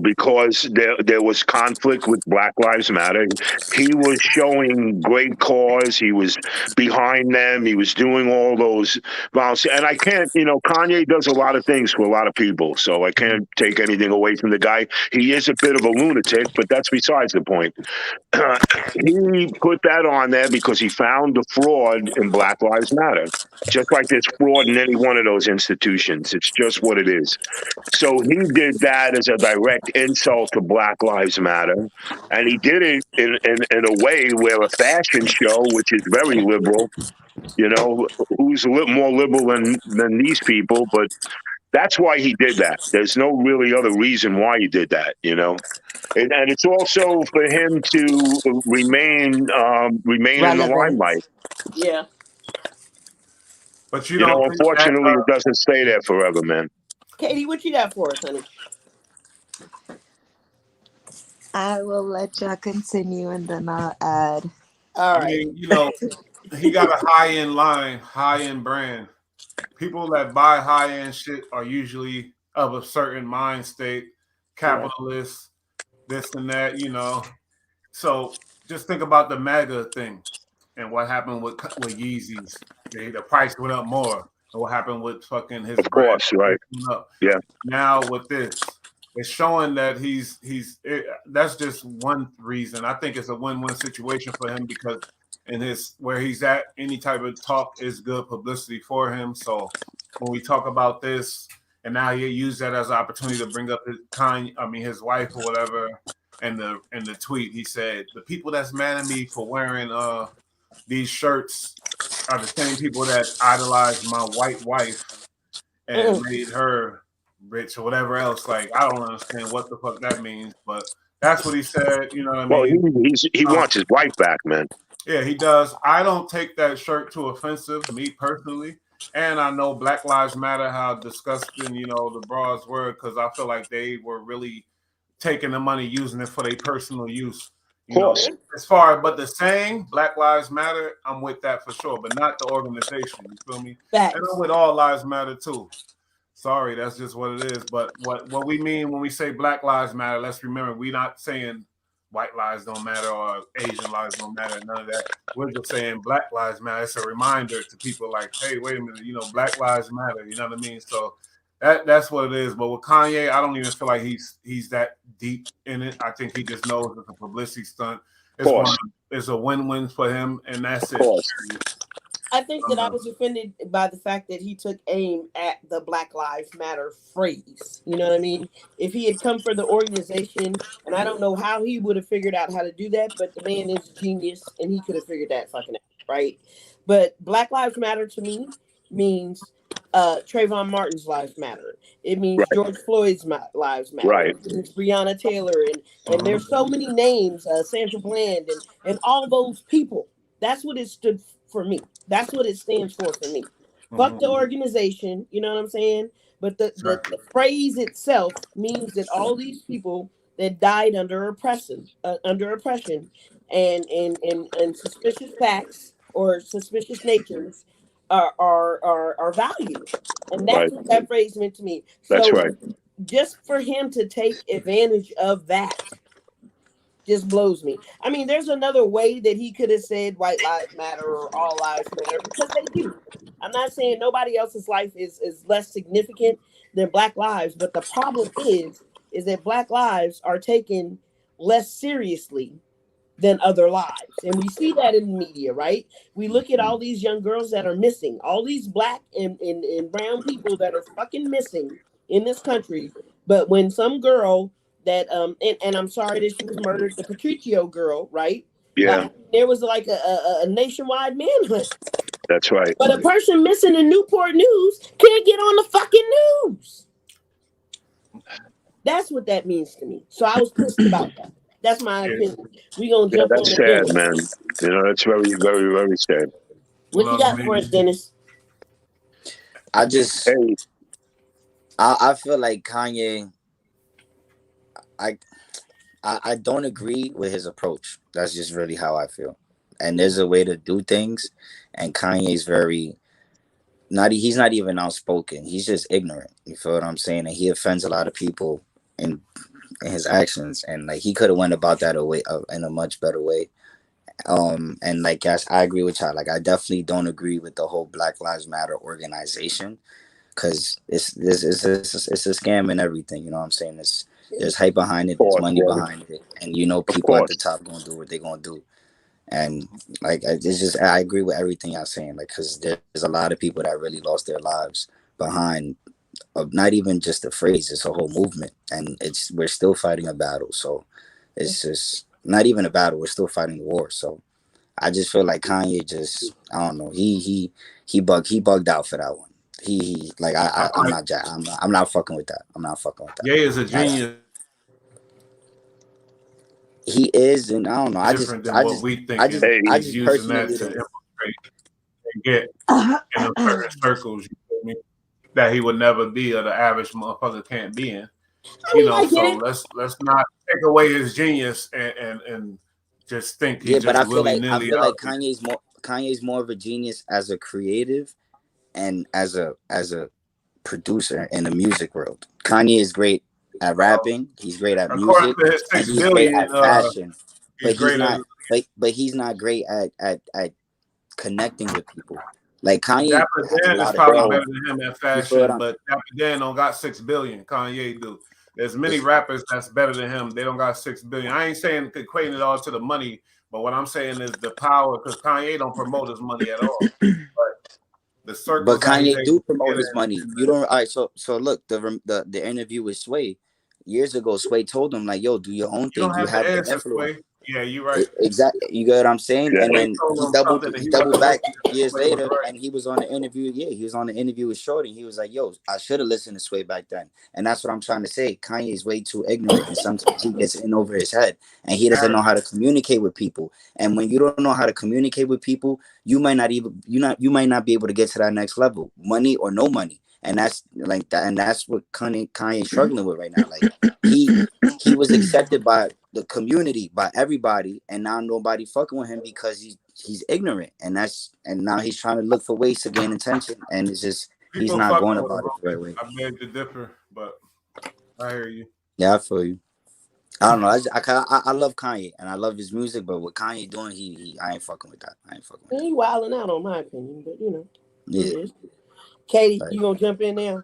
Because there was conflict with Black Lives Matter. He was showing great cause. He was behind them. He was doing all those vows. And I can't, Kanye does a lot of things for a lot of people, so I can't take anything away from the guy. He is a bit of a lunatic, but that's besides the point. He put that on there because he found the fraud in Black Lives Matter. Just like there's fraud in any one of those institutions. It's just what it is. So he did that as a direct insult to Black Lives Matter. And he did it in a way where a fashion show, which is very liberal, who's a little more liberal than these people, but that's why he did that. There's no really other reason why he did that. And it's also for him to remain in the relevant. limelight. Yeah. But you don't think that? Unfortunately, it doesn't stay there forever, man. Katie, what you got for us, honey? I will let y'all continue and then I'll add. All I right. mean, he got a high-end line, high-end brand. People that buy high-end shit are usually of a certain mind state, capitalists, this and that. So just think about the MAGA thing and what happened with Yeezys. The price went up more. And what happened with fucking his Of brand course, right? went up. Yeah. Now with this, it's showing that that's just one reason. I think it's a win-win situation for him because where he's at, any type of talk is good publicity for him. So when we talk about this, and now he used that as an opportunity to bring up his wife or whatever. And the tweet, he said, the people that's mad at me for wearing these shirts are the same people that idolized my white wife and made her rich or whatever else. Like, I don't understand what the fuck that means, but that's what he said. You know what I Well, mean? he wants his wife back, man. Yeah, he does. I don't take that shirt too offensive, me personally. And I know Black Lives Matter, how disgusting, the bras were, because I feel like they were really taking the money, using it for their personal use. Of course. But the saying Black Lives Matter, I'm with that for sure, but not the organization. You feel me? Facts. And I'm with All Lives Matter too. Sorry, that's just what it is. But what we mean when we say Black Lives Matter, let's remember we're not saying white lives don't matter or Asian lives don't matter, none of that. We're just saying Black Lives Matter. It's a reminder to people like, hey, wait a minute, Black Lives Matter. You know what I mean? So that's what it is. But with Kanye, I don't even feel like he's that deep in it. I think he just knows it's a publicity stunt. It's a win-win for him, and that's it. I think that I was offended by the fact that he took aim at the Black Lives Matter phrase. You know what I mean? If he had come for the organization, and I don't know how he would have figured out how to do that, but the man is a genius and he could have figured that fucking out, right? But Black Lives Matter to me means Trayvon Martin's lives matter. It means George Floyd's lives matter. Right. It means Breonna Taylor and there's so many names, Sandra Bland and all those people. That's what it stood for me. That's what it stands for me. Fuck the organization, you know what I'm saying? But the phrase itself means that all these people that died under oppression, and suspicious facts or suspicious natures are valued, and that's Right. what that phrase meant to me. That's So right. just for him to take advantage of that just blows me. I mean, there's another way that he could have said white lives matter or all lives matter, because they do. I'm not saying nobody else's life is less significant than black lives, but the problem is that black lives are taken less seriously than other lives. And we see that in the media, right? We look at all these young girls that are missing, all these black and brown people that are fucking missing in this country. But when some girl that and I'm sorry that she was murdered, the Patricio girl, right? Yeah, There was like a nationwide manhunt. that's right. But a person missing in Newport News can't get on the fucking news. That's what that means to me. So I was pissed about that. That's my opinion. We gonna Yeah, jump on that's the sad, Dennis. man. You know, that's very, very, very sad. What you got for us, Dennis? I just Hey, I feel like Kanye. I I don't agree with his approach. That's just really how I feel. And there's a way to do things, and Kanye's very not. He's not even outspoken. He's just ignorant. You feel what I'm saying? And he offends a lot of people in his actions. And like he could have went about that in a much better way. And like yes, I agree with y'all. Like I definitely don't agree with the whole Black Lives Matter organization, because it's a scam and everything. You know what I'm saying? There's hype behind of it, there's course, money brother. behind it, and you know Of people at the course. top gonna do what they're gonna do. And like it's just I agree with everything y'all saying. Like because there's a lot of people that really lost their lives behind not even just a phrase, it's a whole movement, and we're still fighting a battle. So it's just not even a battle. We're still fighting the war. So I just feel like Kanye just I don't know. He bugged out for that one. He like I'm not fucking with that. I'm not fucking with that. Ye is a That's, genius, he is, and I don't know. different than what we think, and Hey, I he's just using that personally to don't. infiltrate and get in a certain circles. You feel me? That he would never be, or the average motherfucker can't be in. I mean, I get So it. let's not take away his genius and just think he's Yeah, but just willy I nilly feel out like here. Kanye's more of a genius as a creative and as a producer in the music world. Kanye is great at rapping. He's great at According music, to his and 6 he's great billion, at fashion. he's But he's great at. not. But he's not great at connecting with people. Like Kanye Dapper has a Dan is lot of probably well, better talent. than him at You feel what fashion, I'm? but Dapper Dan don't got 6 billion. Kanye do. There's many It's, rappers that's better than him. They don't got 6 billion. I ain't saying equating it all to the money, but what I'm saying is the power, because Kanye don't promote his money at all. But the but circles that he's Kanye able do to promote get his money. in, You don't. All right. So look, the interview with Sway years ago. Sway told him like, "Yo, do your own you thing. don't You have to have the answer, influence." Sway. Yeah, you're right. Exactly, you get what I'm saying. yeah, And Sway then told he him doubled something that he he doubled wasn't back listening to. years Sway was later, right. and he was on the interview. Yeah, he was on the interview with Shorty. He was like, "Yo, I should have listened to Sway back then." And that's what I'm trying to say. Kanye is way too ignorant, and sometimes he gets in over his head, and he doesn't know how to communicate with people. And when you don't know how to communicate with people, you might not be able to get to that next level, money or no money. And that's like that, and that's what Kanye's struggling with right now. Like he was accepted by the community, by everybody, and now nobody fucking with him because he's ignorant, and now he's trying to look for ways to gain attention, and it's just he's People not fucking going with him. about it the right way. I beg to differ, but I hear you. Yeah, I feel you. I don't know. I love Kanye and I love his music, but what Kanye doing, I ain't fucking with that. I ain't fucking with that. He wilding out, on my opinion, but you know, Yeah, it is. Katie, like, you gonna jump in now?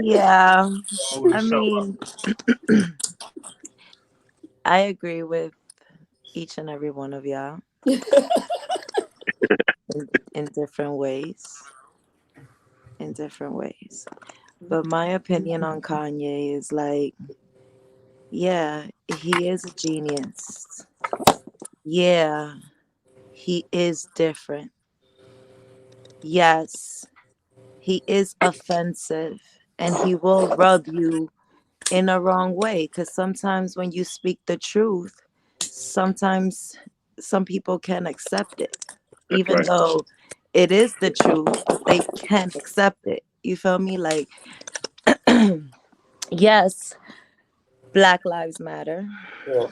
Yeah, Hold the I show up. mean, I agree with each and every one of y'all in different ways. In different ways. But my opinion on Kanye is like, yeah, he is a genius. Yeah, he is different. Yes, he is offensive and he will rub you in a wrong way, because sometimes when you speak the truth, sometimes some people can't accept it, that's even right. though it is the truth, they can't accept it. You feel me? Like, Yes, Black Lives Matter. Yeah.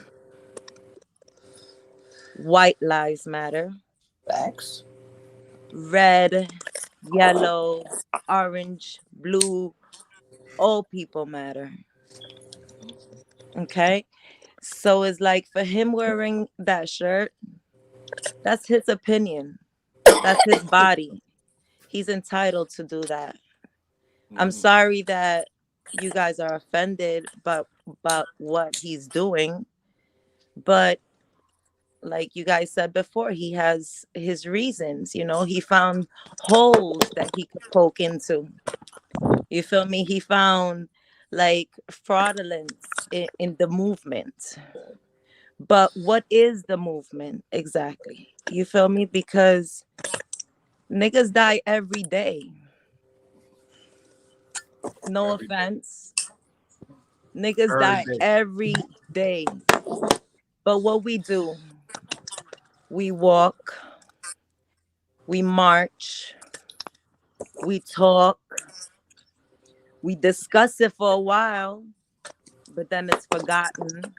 White Lives Matter. Facts. Red, yellow, orange, blue, all people matter. Okay? So it's like for him wearing that shirt, that's his opinion. That's his body. He's entitled to do that. I'm sorry that you guys are offended about what he's doing, but like you guys said before, he has his reasons. He found holes that he could poke into. You feel me? He found like fraudulence in the movement. But what is the movement exactly? You feel me? Because niggas die every day. No offense. Niggas Every die day. every day. But what we do, we walk, we march, we talk, we discuss it for a while, but then it's forgotten.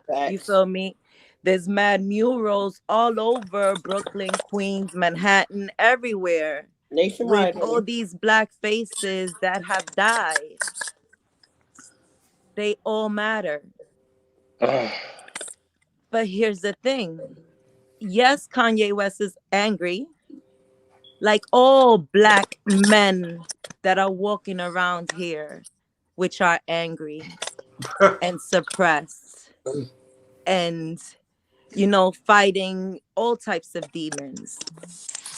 You Facts. feel me? There's mad murals all over Brooklyn, Queens, Manhattan, everywhere, with Nationwide, all honey. these Black faces that have died. They all matter. But here's the thing. Yes, Kanye West is angry, like all Black men that are walking around here, which are angry and suppressed and, fighting all types of demons.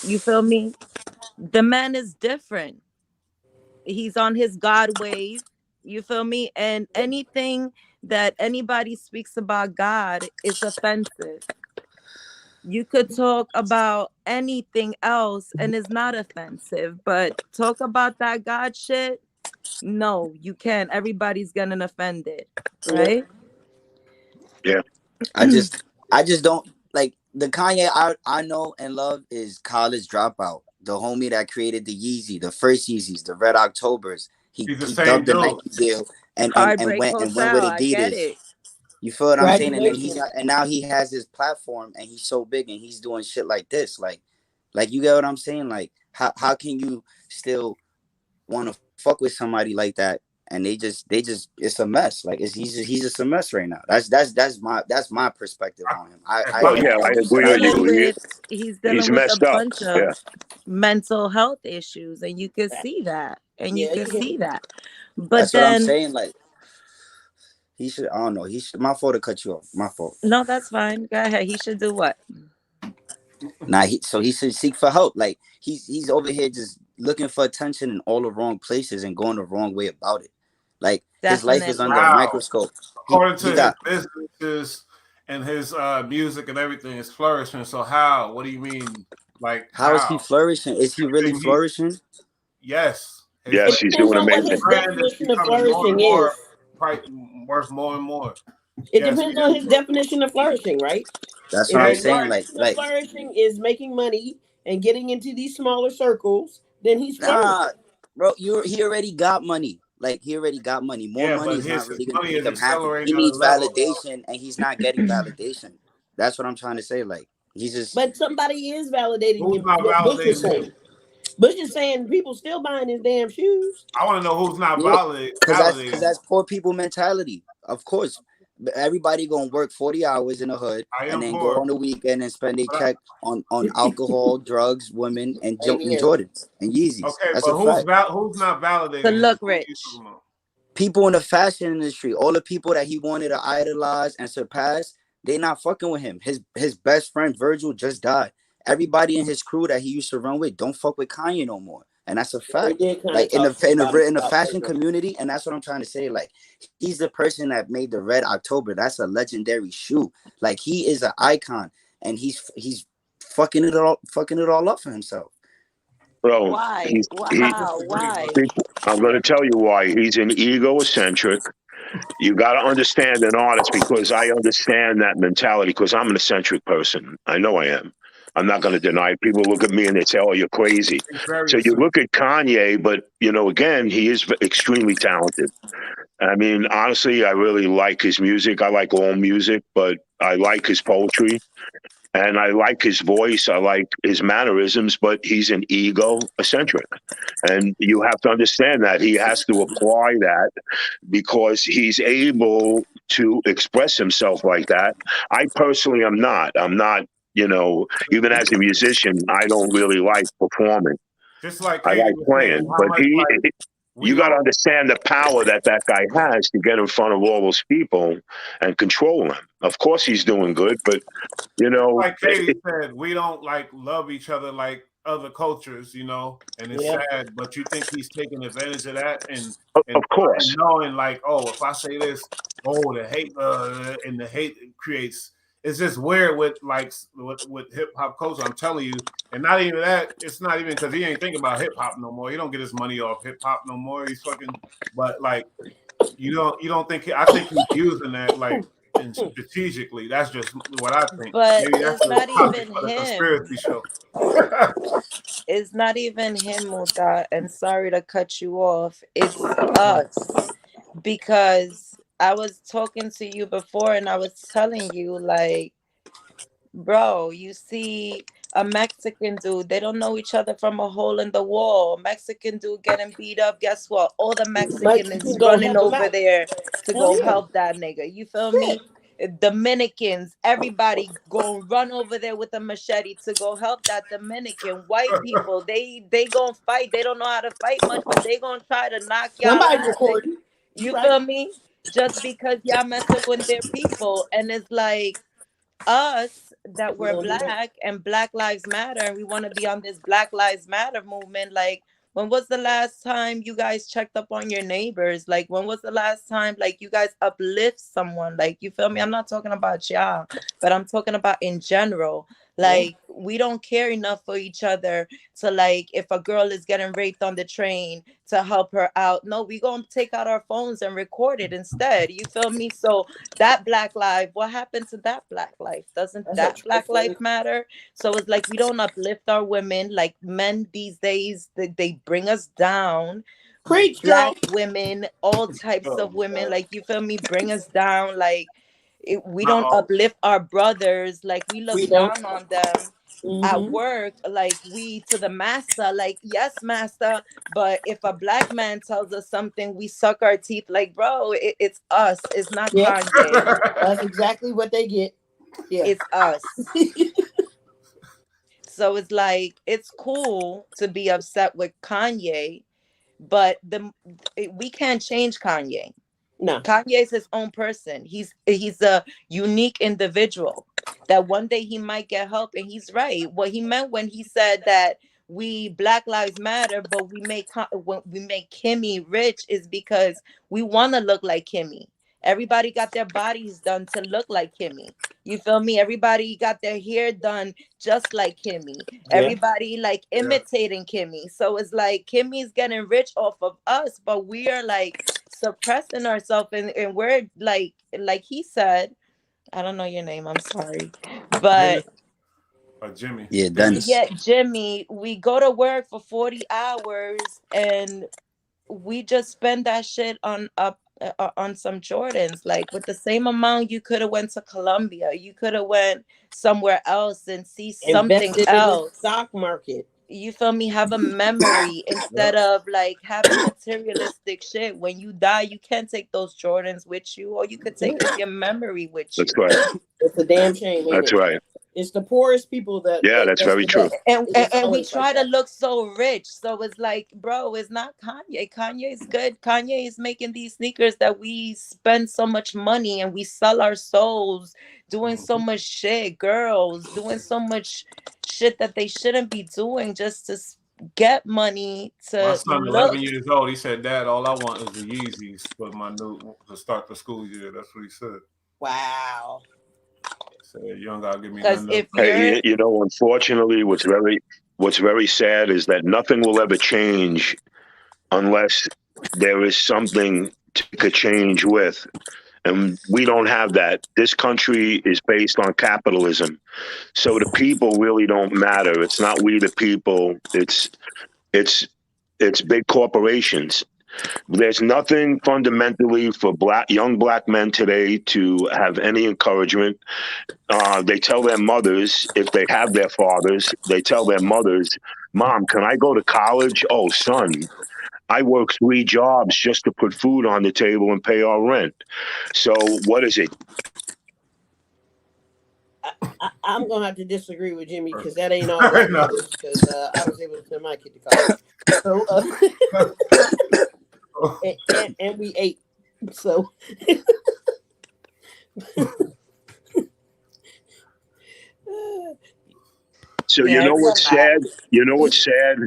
You feel me? The man is different. He's on his God wave. You feel me? And anything that anybody speaks about God is offensive. You could talk about anything else and it's not offensive, but talk about that God shit. No, you can't. Everybody's getting offended, Yeah. right? Yeah. I just don't like the Kanye I know and love is College Dropout, the homie that created the Yeezy, the first Yeezys, the Red Octobers. He He's the he same dubbed the dude. Nike deal and Heartbreak went Hotel. with I get Adidas. it. You feel what I'm saying? And then Graduation. and now he has his platform and he's so big and he's doing shit like this. Like you get what I'm saying? Like how can you still want to fuck with somebody like that? And they just it's a mess. Like he's just a mess right now. That's my perspective I, on him. and Well, I yeah, I He's agree with dealing you. with he's He's dealing with a messed up. bunch Yeah. of mental health issues, and you could see that. And you Yeah, could he see can. that. But that's what I'm then saying. Like he should. I don't know. He should. My fault to cut you off. My fault. no, that's fine. Go ahead. He should do what? Nah. So he should seek for help. Like he's over here just looking for attention in all the wrong places and going the wrong way about it. Like his life is under a Definitely. wow. microscope. According He to his got businesses and his music and everything is flourishing. So how? What do you mean? Like how is he how? flourishing? Is he really Everything he flourishing? Yes. Yes, It he's depends doing on what amazing. his Brand is definition of becoming more and flourishing is. more price, worth more and more. It Yes, he depends on is. his definition of flourishing, right? That's what If I'm his Yeah, saying. right. definition of flourishing is making money and getting into these smaller circles, then he's Nah, flourishing. bro, he already got money. Like he already got money. More Yeah, money but is not his really gonna money make is him happy. He accelerating on a needs level of validation, and he's not getting validation. That's what I'm trying to say. Like he's just But somebody is validating who's him. not What Bush is validating him. saying. Bush is saying people still buying his damn shoes. I want to know who's not yeah, validating because him. that's poor people mentality. Of course, everybody gonna work 40 hours in the hood I and am then go poor, on the weekend and spend their but check on alcohol, drugs, women, and Amen. Jordans and Yeezys. okay, That's a but fact. who's not To validating him? look Who are you rich. talking about? People in the fashion industry, all the people that he wanted to idolize and surpass, they not fucking with him. His best friend Virgil just died. Everybody in his crew that he used to run with don't fuck with Kanye no more, and that's a We fact. did kind of Like talk in the about fashion Virgil. community, and that's what I'm trying to say. Like he's the person that made the Red October. That's a legendary shoe. Like he is an icon, and he's fucking it all up for himself. Bro, Why? he's Why? he. How? Why? I'm going to tell you why. He's an egocentric. You got to understand an artist because I understand that mentality because I'm an eccentric person. I know I am. I'm not going to deny it. People look at me and they say, "Oh, you're crazy." He's very So you sincere. look at Kanye, but again, he is extremely talented. I mean, honestly, I really like his music. I like all music, but I like his poetry. And I like his voice. I like his mannerisms, but he's an ego-eccentric. And you have to understand that he has to apply that because he's able to express himself like that. I personally am not. I'm not, even as a musician, I don't really like performing. Just like I Katie like was saying, playing, how but much like we you got to don't. understand the power that guy has to get in front of all those people and control them. Of course, he's doing good, but Like Katie said, we don't like love each other like other cultures, and it's Yeah. sad. But you think he's taking advantage of that, and of course, knowing like, oh, if I say this, oh, the hate, and the hate creates. It's just weird with like with hip hop culture. I'm telling you, and not even that. It's not even because he ain't thinking about hip hop no more. He don't get his money off hip hop no more. He's fucking. But like, you don't think. I think he's using that like and strategically. That's just what I think. But Maybe that's it's the not topic even for the him. conspiracy show. It's not even him, Muta. And sorry to cut you off. It's us. Because I was talking to you before and I was telling you, like, bro, you see a Mexican dude, they don't know each other from a hole in the wall. Mexican dude getting beat up. Guess what? All the Mexican is Go running help him over out. there to Hell go yeah. help that nigga. You feel Shit. me? Dominicans, everybody gonna run over there with a machete to go help that Dominican. White people, they gonna fight. They don't know how to fight much, but they gonna try to knock y'all Somebody out. recording. You You right. feel me? Just because y'all messing with their people, and it's like us that We we're don't do that. black and Black Lives Matter and we want to be on this Black Lives Matter movement. Like, when was the last time you guys checked up on your neighbors? Like, when was the last time like you guys uplift someone? Like, you feel me? I'm not talking about y'all, but I'm talking about in general. Yeah. Like, we don't care enough for each other to, like, if a girl is getting raped on the train, to help her out. No, we gonna take out our phones and record it instead. You feel me? So that Black life, what happened to that Black life? Doesn't That's a that Black life trifling. matter? So it's like we don't uplift our women. Like, men these days, they bring us down. Preach, girl. Black women, all types Oh of my women, god. like, you feel me, bring us down. Like, we Not don't all. uplift our brothers. Like, we We look don't. down on them at Mm-hmm. work. Like, we to the master, like, yes, master. But if a black man tells us something, we suck our teeth. Like, bro, it's us. It's not Yeah. Kanye. That's exactly what they get. Yeah. It's us. So it's like, it's cool to be upset with Kanye, but we can't change Kanye. No. Kanye is his own person. He's a unique individual that one day he might get help. And he's right. What he meant when he said that we Black Lives Matter, but when we make Kimmy rich is because we want to look like Kimmy. Everybody got their bodies done to look like Kimmy. You feel me? Everybody got their hair done just like Kimmy. Yeah. Everybody like Yeah. imitating Kimmy. So it's like Kimmy's getting rich off of us, but we are like suppressing ourselves, and we're like he said, I don't know your name, I'm sorry, Dennis but or Jimmy. Yeah, Dennis. Dennis. yeah, Jimmy, we go to work for 40 hours and we just spend that shit on some Jordans. Like, with the same amount, you could have went to Colombia, you could have went somewhere else and see something Invested in the else. stock market. You feel me? Have a memory instead of like having materialistic shit. When you die, you can't take those Jordans with you. All you could take is your memory with that's you. right. It's a damn shame, ain't That's it? right. It's the poorest people Yeah, that's that's very the true. best. And, and It's and we always like try to that. look so rich. So it's like, bro, it's not Kanye. Kanye's good. Kanye is making these sneakers that we spend so much money and we sell our souls doing so much shit. Girls doing so much shit that they shouldn't be doing just to get money My to son, look. 11 years old, he said, "Dad, all I want is the Yeezys for my new to start the school year." That's what he said. Wow. He said, "You don't gotta give me Because nothing else." if Hey, you're unfortunately, what's very sad is that nothing will ever change unless there is something to make a change with. And we don't have that. This country is based on capitalism. So the people really don't matter. It's not we the people. It's it's big corporations. There's nothing fundamentally for young black men today to have any encouragement. They tell their mothers, if they have their fathers, they tell their mothers, "Mom, can I go to college?" "Oh, son, I work 3 jobs just to put food on the table and pay our rent." So what is it? I'm gonna have to disagree with Jimmy because that ain't all black mothers. Because I was able to send my kid to college, so and we ate. So So Yeah, you know it's what's a lot. sad? You know what's sad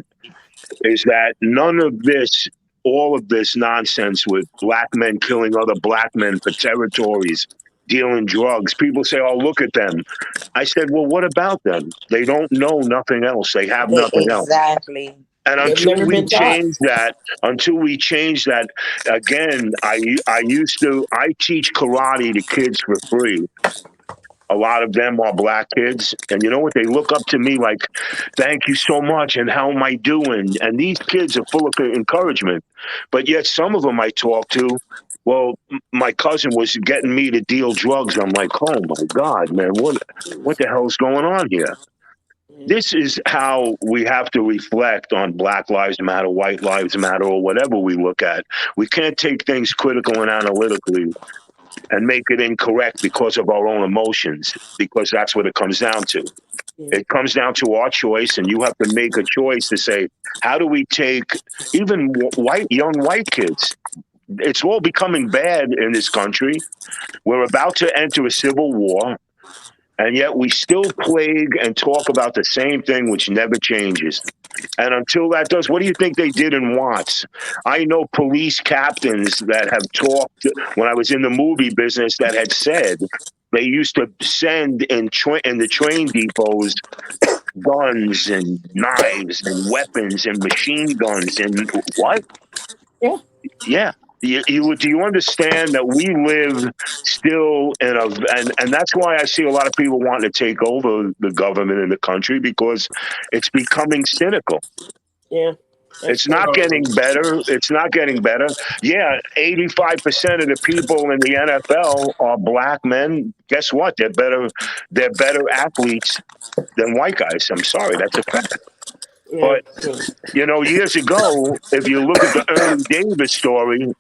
is that none of this, all of this nonsense with black men killing other black men for territories, dealing drugs. People say, "Oh, look at them." I said, "Well, what about them? They don't know nothing else. They have nothing else." Exactly. And they've until never we been taught. change that, again, I teach karate to kids for free. A lot of them are black kids, and you know what? They look up to me like, "Thank you so much," and "How am I doing?" And these kids are full of encouragement, but yet some of them I talk to, well, my cousin was getting me to deal drugs. I'm like, "Oh my God, man, what the hell's going on here?" This is how we have to reflect on Black Lives Matter, White Lives Matter, or whatever we look at. We can't take things critical and analytically and make it incorrect because of our own emotions, because that's what it comes down to. It comes down to our choice, and you have to make a choice to say, how do we take even young white kids? It's all becoming bad in this country. We're about to enter a civil war, and yet we still plague and talk about the same thing, which never changes. And until that does, what do you think they did in Watts? I know police captains that have talked when I was in the movie business that had said they used to send in the train depots guns and knives and weapons and machine guns and what? Yeah. Yeah. Do you understand that we live still in and that's why I see a lot of people wanting to take over the government in the country, because it's becoming cynical. Yeah. It's not getting better. It's not getting better. Yeah, 85% of the people in the NFL are black men. Guess what? They're better. They're better athletes than white guys. I'm sorry, that's a fact. Yeah. But years ago, if you look at the Ernie Davis story,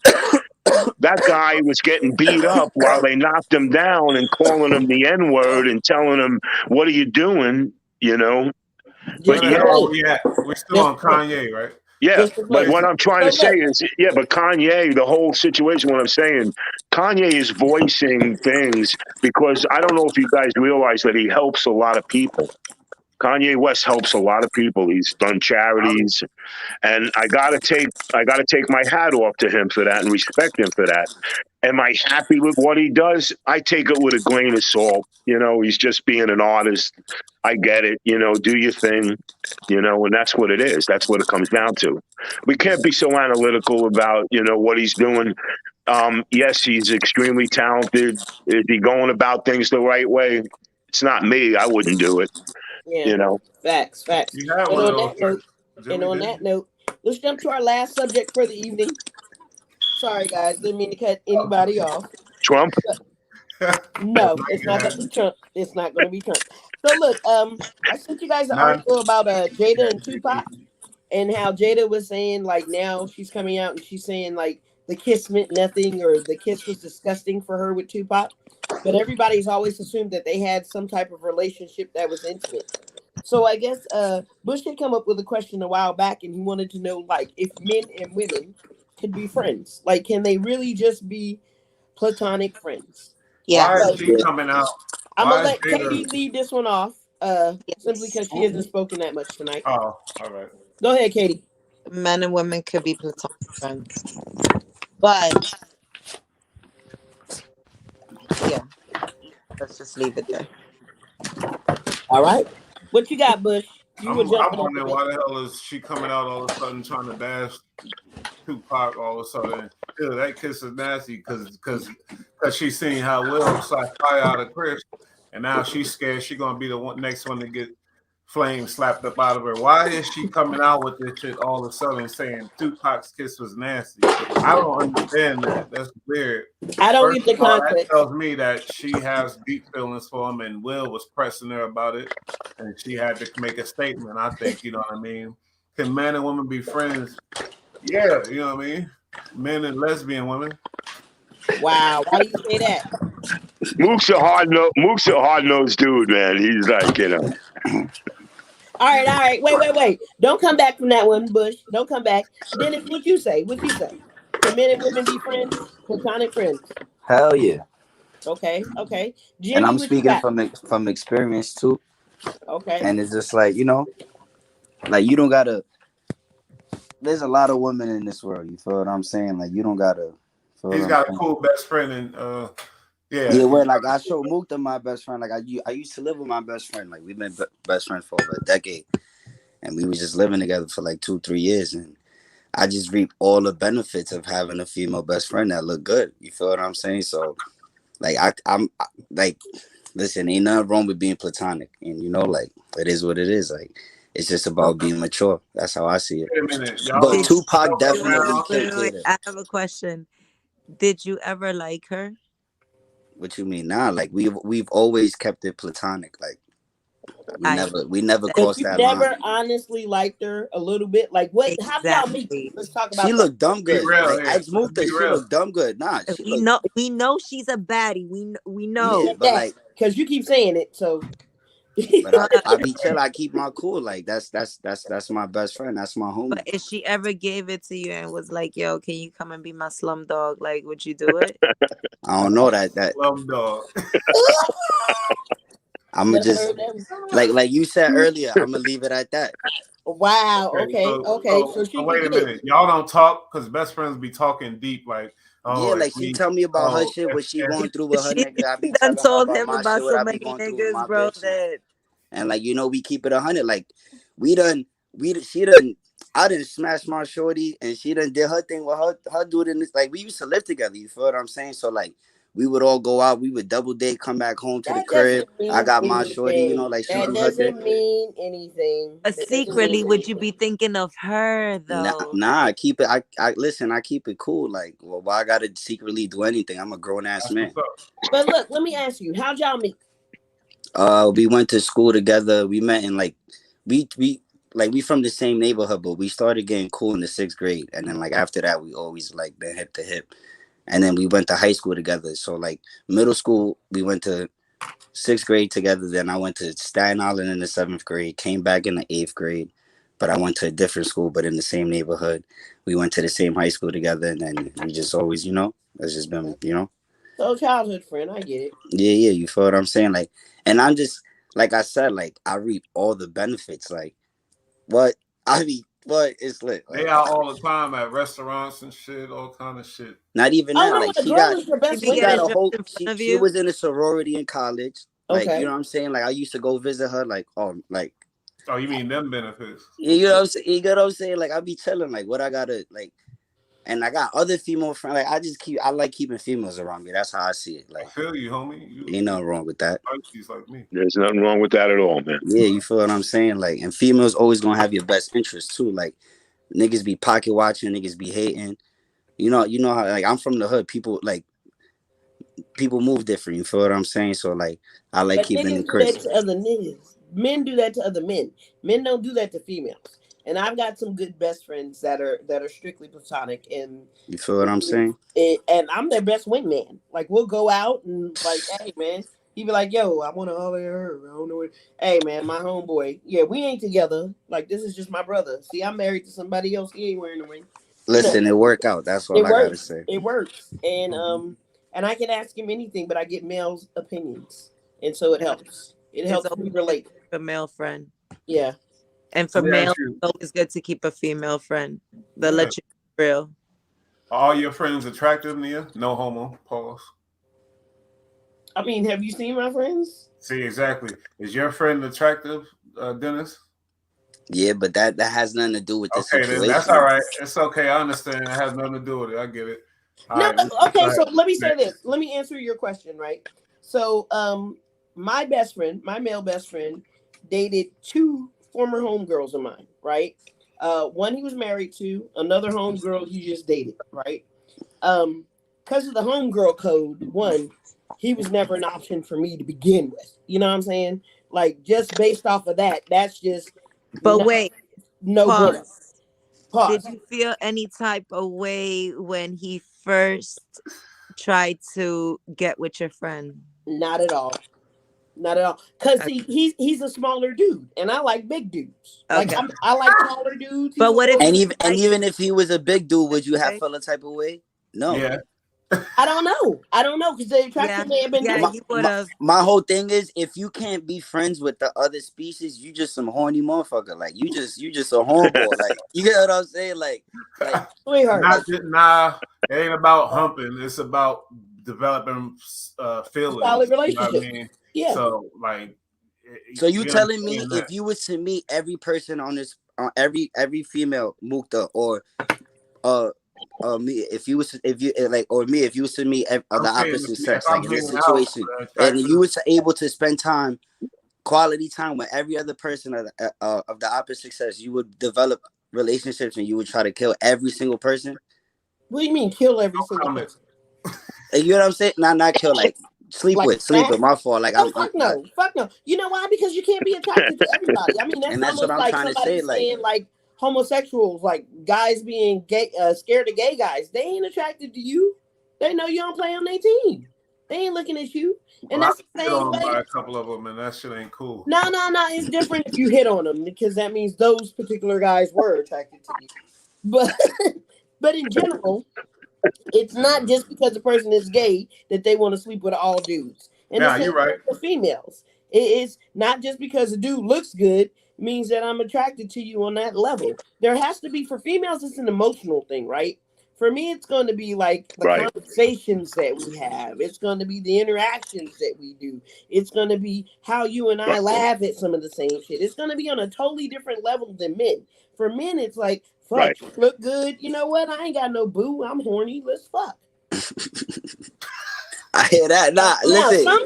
that guy was getting beat up while they knocked him down and calling him the N-word and telling him, "What are you doing?" Where But the yeah, hell are we at? We're still on Kanye, right? yeah. Just But what I'm trying to say look, is, yeah, but Kanye, the whole situation, what I'm saying, Kanye is voicing things because I don't know if you guys realize that he helps a lot of people. Kanye West helps a lot of people. He's done charities, and I gotta take my hat off to him for that and respect him for that. Am I happy with what he does? I take it with a grain of salt. He's just being an artist. I get it. Do your thing. And that's what it is. That's what it comes down to. We can't be so analytical about what he's doing. Yes, he's extremely talented. Is he going about things the right way? It's not me. I wouldn't do it. yeah. Facts. You had And one of on those. that note, let's jump to our last subject for the evening. Sorry, guys, didn't mean to cut anybody off. Trump? No, it's not going to be Trump. It's not going to be Trump. So look, I sent you guys an article about Jada and Tupac, and how Jada was saying like now she's coming out and she's saying like the kiss meant nothing or the kiss was disgusting for her with Tupac, but everybody's always assumed that they had some type of relationship that was intimate. So I guess Bush had come up with a question a while back, and he wanted to know like if men and women could be friends. Like, can they really just be platonic friends? Yeah. Why is she coming out? I'm gonna Why is let Katie lead this one off, simply because she hasn't spoken that much tonight. Oh, all right. Go ahead, Katie. Men and women could be platonic friends, but yeah, let's just leave it there. All right. What you got, Bush? I'm wondering why the hell is she coming out all of a sudden trying to bash Tupac all of a sudden? Ew, that kiss is nasty because because she seen how Will slapped fire out of Chris, and now she's scared she's gonna be the next one to get flame slapped up out of her. Why is she coming out with this shit all of a sudden saying Tupac's kiss was nasty? I don't understand that. That's weird. I don't First get the of all, that context. tells me that she has deep feelings for him, and Will was pressing her about it, and she had to make a statement. I think, you know what I mean? Can man and woman be friends? Yeah, you know what I mean? Men and lesbian women. Wow, why do you say that? Mook's a hard nosed dude, man. He's like, you know. All right. Wait. Don't come back from that one, Bush. Don't come back. Dennis, what you say? Can men and women be friends? Platonic friends. Hell yeah. Okay. And Jimmy, I'm what you speaking got? from experience too. Okay. And it's just like, you know, like you don't gotta. There's a lot of women in this world. You feel what I'm saying? Like you don't gotta. He's got a cool best friend, and yeah. Where like I showed Mukta my best friend. Like I used to live with my best friend. Like we've been best friends for over a decade, and we was just living together for like 2-3 years, and I just reap all the benefits of having a female best friend that look good. You feel what I'm saying? So, like I'm like, listen, ain't nothing wrong with being platonic, and you know, like it is what it is. Like it's just about being mature. That's how I see it. wait a minute, y'all But don't Tupac joke definitely around. killed Jada. I have a question. Did you ever like her? What you mean now? Like we've always kept it platonic. Like we never But crossed you that never line. honestly liked her a little bit. Like what? How did y'all meet? Exactly. Let's talk about She that. looked dumb Be good. real Like here. ex Mukta, Be she real. looked dumb good. Nah, she We looked. know she's a baddie. We know. Yeah, but like, because you keep saying it. So but I be chill. I keep my cool. Like that's my best friend. That's my homie. But if she ever gave it to you and was like, "Yo, can you come and be my slum dog?" Like, would you do it? I don't know that. Love dog. I'm gonna just like you said earlier. I'm gonna leave it at that. Wow. Okay. So she wait a can get minute. Y'all don't talk because best friends be talking deep. Like, Yeah, like she tell me about her shit, what she going through with her She nigga. I be done telling her told about him my about shit, what so I be many going through with my niggas, bro. bitch. That And like, you know, we keep it 100. Like she done, I done smashed my shorty, and she done did her thing with her dude. And it's like we used to live together. You feel what I'm saying? So like, we would all go out. We would double date, come back home to the crib. I got my shorty. You know, like she that do her thing. doesn't mean anything. but secretly, would you be thinking of her though? Nah, I keep it. I listen. I keep it cool. Like, well, why I gotta secretly do anything? I'm a grown ass man. But look, let me ask you, how'd y'all meet? We went to school together. We met in like we from the same neighborhood, but we started getting cool in the 6th grade, and then like after that, we always like been hip to hip, and then we went to high school together. So like middle school, we went to 6th grade together. Then I went to Staten Island in the 7th grade. Came back in the 8th grade, but I went to a different school, but in the same neighborhood. We went to the same high school together, and then we just always, you know, it's just been, you know. So childhood friend, I get it. Yeah, you feel what I'm saying? Like, and I'm just like I said, like I reap all the benefits. Like, what it's lit. Like, They out all the time at restaurants and shit, all kind of shit. not even Oh that. no, Like the she girl got is your best She be she friend. got getting a whole. dressed in front of She you. was in a sorority in college. Like, Okay. you know what I'm saying? Like I used to go visit her. Like, oh, like. Oh, you mean them benefits? You know what I'm saying? You know what I'm saying? Like I be chilling. Like what I gotta like. And I got other female friends. Like I like keeping females around me. That's how I see it. Like, I feel you, homie. ain't nothing wrong with that. Like me. There's nothing wrong with that at all, man. Yeah, you feel what I'm saying? Like, and females always gonna have your best interest too. Like, niggas be pocket watching, niggas be hating. You know how like I'm from the hood. People move different. You feel what I'm saying? So like, I like But keeping niggas it do that crisp. to other niggas. Men do that to other men. Men don't do that to females. And I've got some good best friends that are strictly platonic, and You feel what I'm saying? and I'm their best wingman. Like we'll go out and like, hey man, he be like, yo, I want to holler at her. I don't know what. Hey man, my homeboy. Yeah, we ain't together. Like this is just my brother. See, I'm married to somebody else. He ain't wearing the ring. Listen, it work out. That's all I gotta say. It works. And I can ask him anything, but I get male's opinions, and so it helps. It It's helps me always relate. a male friend. Yeah. And for Let me males, ask you, it's always good to keep a female friend. They'll Yeah. let you be real. are all your friends attractive, Nia? No homo. Pause. I mean, have you seen my friends? See, exactly. Is your friend attractive, Dennis? Yeah, but that has nothing to do with the Okay, then situation. that's all right. It's okay. I understand. It has nothing to do with it. I get it. No, right, okay, so let me say this. Let me answer your question, right? So, my best friend, my male best friend, dated two former homegirls of mine, right? One he was married to, another homegirl he just dated, right? Because of the homegirl code, one, he was never an option for me to begin with. You know what I'm saying? Like, just based off of that, that's just But no, wait, no bueno. pause. Did Pause. you feel any type of way when he first tried to get with your friend? Not at all. Not at all. Cause Okay. he's a smaller dude, and I like big dudes. Like Okay. I like taller dudes. He's But a what if little, he And liked even if he was a big dude, would you have way? felt a type of way? No. yeah. I don't know. I don't know because the Yeah, attraction may have been yeah, different. you would have. My whole thing is, if you can't be friends with the other species, you just some horny motherfucker. Like you just a hornball. Like you get what I'm saying? Like Sweetheart. It ain't about humping. It's about developing Solid feelings. You know what I relationship. mean? Yeah. So like, so you we telling me understand if that. you was to meet every person on this, every female mukta or me if you was if you like or me if you was to meet the I'm saying opposite if sex, I'm like in this hanging out, situation, the and you attraction. was able to spend quality time with every other person of the opposite sex, you would develop relationships and you would try to kill every single person. What do you mean kill every No single comment. person? And you know what I'm saying? Not kill, like sleep Like with. that? My fault. Like Oh fuck no. Fuck no. You know why? Because you can't be attracted to everybody. I mean, that's and that's what almost I'm like trying to somebody say. Like, saying like homosexuals, like guys being gay, scared of gay guys. They ain't attracted to you. They know you don't play on their team. They ain't looking at you. And Well, I that's the been hit same on by way. a couple of them, and that shit ain't cool. No. It's different if you hit on them because that means those particular guys were attracted to you. But but in general, it's not just because a person is gay that they want to sleep with all dudes. And the Yeah, same you're right. thing for females. It's not just because a dude looks good means that I'm attracted to you on that level. There has to be for females, it's an emotional thing, right? For me, it's going to be like the Right. conversations that we have. It's going to be the interactions that we do. It's going to be how you and I Right. laugh at some of the same shit. It's going to be on a totally different level than men. For men, it's like, fuck, Right. you look good. You know what? I ain't got no boo. I'm horny. Let's fuck. I hear that. Nah, Now, listen.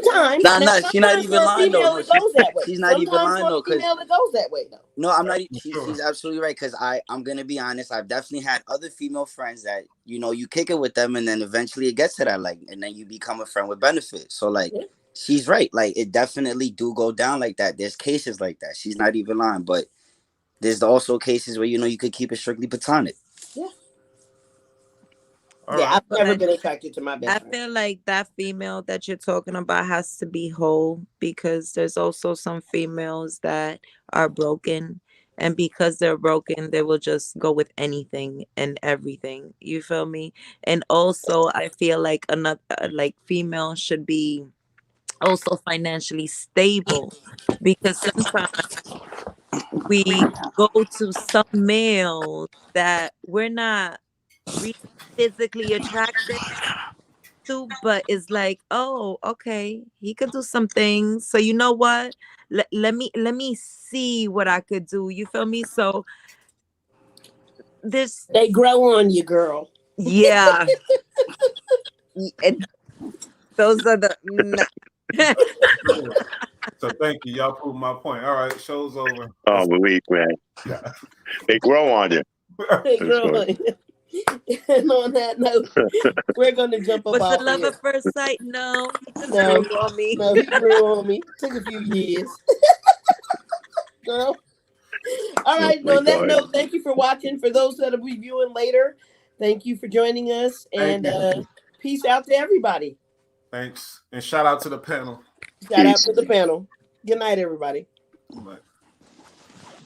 She not sometimes even for a lying though. female, No, it goes that way. she's not even Sometimes lying for a though, because female, it goes that way, though. no, I'm not. For She's sure. absolutely right. Because I'm gonna be honest. I've definitely had other female friends that you kick it with them, and then eventually it gets to that, like, and then you become a friend with benefits. So like, Yeah. she's right. Like, it definitely do go down like that. There's cases like that. She's not even lying. But there's also cases where you could keep it strictly platonic. Yeah. All Yeah, right. I've never But been attracted to my best I friend. feel like that female that you're talking about has to be whole because there's also some females that are broken. And because they're broken, they will just go with anything and everything. You feel me? And also, I feel like another, like female should be also financially stable because sometimes we go to some males that we're not really physically attracted to, but it's like, oh, okay, he could do some things. So you know what? Let me see what I could do. You feel me? So this, They grow on you, girl. yeah, and those are the. Sure. So thank you. Y'all proved my point. All right, show's over. Oh, believe man, Yeah. they grow on you. They That's grow good. on you. And on that note, we're going to jump up Was it out love here. at first sight? No, he just No, grew on me. no, he grew on me. Took a few years. Girl. All Oh right. my On that God. note, thank you for watching. For those that will be viewing later, thank you for joining us. Thank And you. peace out to everybody. Thanks. And shout out to the panel. Shout out Peace. to the panel. Good night, everybody. Bye.